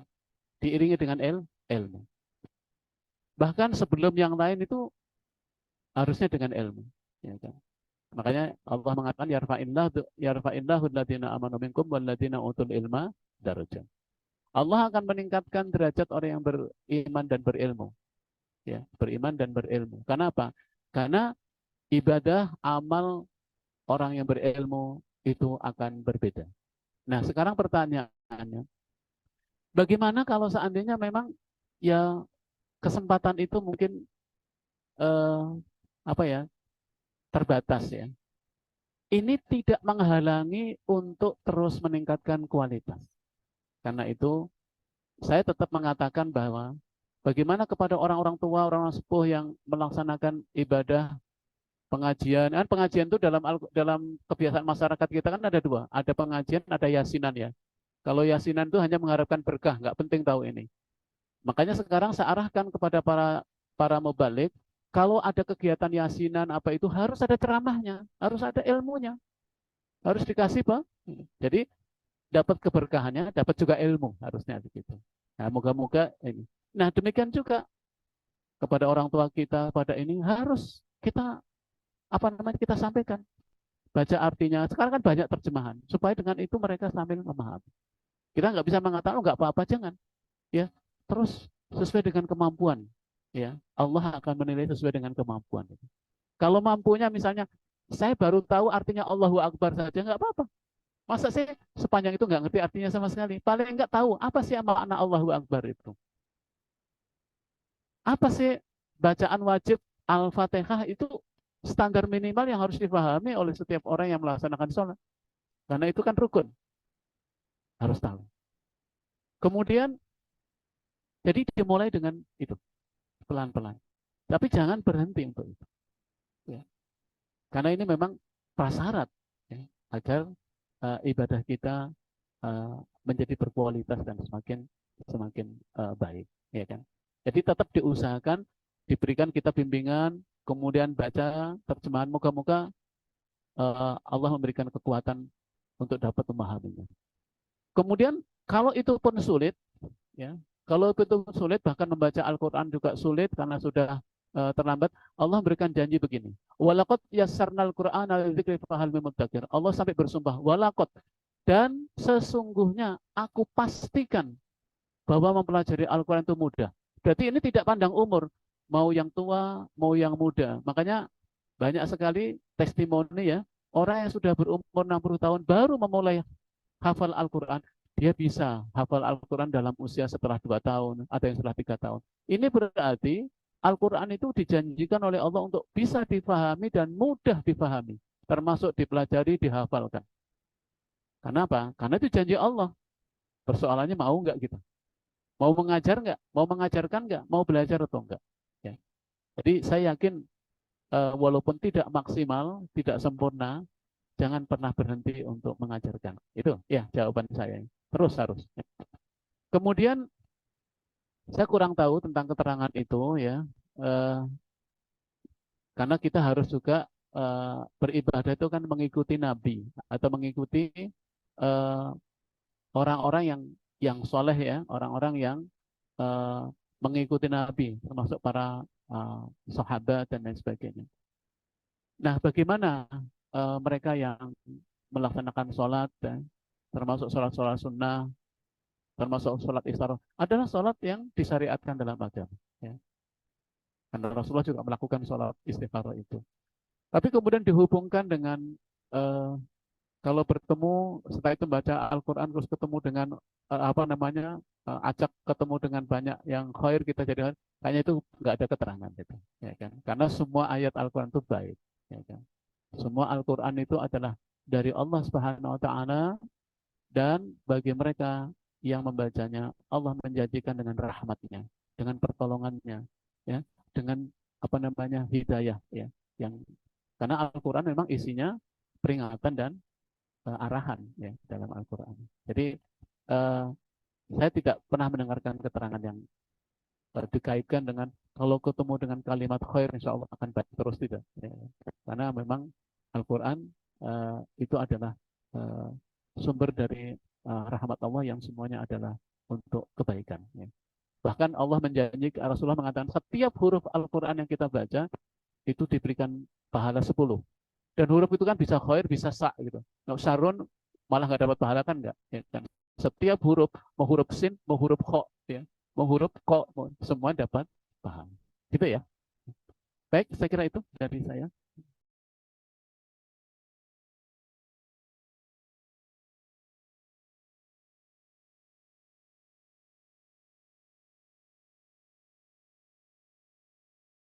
Diiringi dengan ilmu. Bahkan sebelum yang lain itu harusnya dengan ilmu, ya kan? Makanya Allah mengatakan yarfa'illahu alladziina aamanu minkum walladziina utul ilma darajat. Allah akan meningkatkan derajat orang yang beriman dan berilmu. Ya, beriman dan berilmu. Karena apa? Karena ibadah, amal orang yang berilmu itu akan berbeda. Nah, sekarang pertanyaannya, bagaimana kalau seandainya memang ya kesempatan itu mungkin terbatas ya. Ini tidak menghalangi untuk terus meningkatkan kualitas. Karena itu saya tetap mengatakan bahwa bagaimana kepada orang-orang tua, orang-orang sepuh yang melaksanakan ibadah pengajian. Kan pengajian itu dalam kebiasaan masyarakat kita kan ada dua. Ada pengajian, ada yasinan ya. Kalau yasinan itu hanya mengharapkan berkah, nggak penting tahu ini. Makanya sekarang saya arahkan kepada para mubalik, kalau ada kegiatan yasinan apa itu harus ada ceramahnya, harus ada ilmunya. Harus dikasih Pak. Jadi dapat keberkahannya, dapat juga ilmu, harusnya begitu. Nah, moga-moga ini. Nah, demikian juga kepada orang tua kita, pada ini harus kita kita sampaikan. Baca artinya. Sekarang kan banyak terjemahan supaya dengan itu mereka sambil memahami. Kita nggak bisa mengatakan nggak apa-apa, jangan. Ya, terus sesuai dengan kemampuan. Ya, Allah akan menilai sesuai dengan kemampuan. Kalau mampunya misalnya Saya baru tahu artinya Allahu Akbar saja nggak apa-apa. Masa saya sepanjang itu nggak ngerti artinya sama sekali? Paling nggak tahu apa sih makna Allahu Akbar itu. Apa sih bacaan wajib Al-Fatihah itu standar minimal yang harus dipahami oleh setiap orang yang melaksanakan sholat. Karena itu kan rukun, harus tahu. Kemudian, jadi dimulai dengan itu, pelan-pelan. Tapi jangan berhenti untuk itu. Ya. Karena ini memang prasyarat ya, agar ibadah kita menjadi berkualitas dan semakin baik, ya kan. Jadi tetap diusahakan, diberikan kita bimbingan, kemudian baca terjemahan, moga-moga Allah memberikan kekuatan untuk dapat memahaminya. Kemudian kalau itu pun sulit, ya, kalau itu sulit bahkan membaca Al-Quran juga sulit karena sudah terlambat, Allah berikan janji begini. Walaqad yassarnal Qur'ana lidzikri fahal min muddakir. Allah sampai bersumpah, walaqad, dan sesungguhnya aku pastikan bahwa mempelajari Al-Quran itu mudah. Berarti ini tidak pandang umur, mau yang tua, mau yang muda. Makanya banyak sekali testimoni ya, orang yang sudah berumur 60 tahun baru memulai hafal Al-Quran. Dia bisa hafal Al-Quran dalam usia setelah 2 tahun, ada yang setelah 3 tahun. Ini berarti Al-Quran itu dijanjikan oleh Allah untuk bisa difahami dan mudah difahami, termasuk dipelajari, dihafalkan. Kenapa? Karena itu janji Allah. Persoalannya mau nggak kita? Mau mengajar nggak? Mau mengajarkan nggak? Mau belajar atau enggak? Ya. Jadi saya yakin walaupun tidak maksimal, tidak sempurna, jangan pernah berhenti untuk mengajarkan. Itu ya jawaban saya. Terus harus. Kemudian saya kurang tahu tentang keterangan itu ya, karena kita harus juga beribadah itu kan mengikuti Nabi atau mengikuti orang-orang yang soleh ya, orang-orang yang mengikuti Nabi, termasuk para sahabat dan lain sebagainya. Nah, bagaimana mereka yang melaksanakan sholat, termasuk sholat-sholat sunnah, termasuk sholat isyarat, adalah sholat yang disyariatkan dalam agama. Ya. Karena Rasulullah juga melakukan sholat istikharah itu. Tapi kemudian dihubungkan dengan kalau bertemu setelah itu baca Al-Quran terus ketemu dengan acak ketemu dengan banyak yang khair kita jadi kayaknya itu nggak ada keterangan gitu, ya kan? Karena semua ayat Al-Quran itu baik, ya kan? Semua Al-Quran itu adalah dari Allah Subhanahu Wa Taala dan bagi mereka yang membacanya Allah menjanjikan dengan rahmatnya, dengan pertolongannya, ya, dengan hidayah, ya, yang karena Al-Quran memang isinya peringatan dan arahan ya dalam Al-Quran. Jadi saya tidak pernah mendengarkan keterangan yang dikaitkan dengan kalau ketemu dengan kalimat khair insya Allah akan baik terus, tidak. Ya. Karena memang Al-Quran itu adalah sumber dari rahmat Allah yang semuanya adalah untuk kebaikan. Ya. Bahkan Allah menjanjikan, Rasulullah mengatakan setiap huruf Al-Quran yang kita baca itu diberikan pahala 10. Dan huruf itu kan bisa khair, bisa sa gitu. Nah, sarun malah nggak dapat pahala kan nggak? Ya, kan? Setiap huruf, mau huruf sin, mau huruf kho, ya, mau huruf ko, semua dapat pahala. Gitu ya. Baik, saya kira itu dari saya.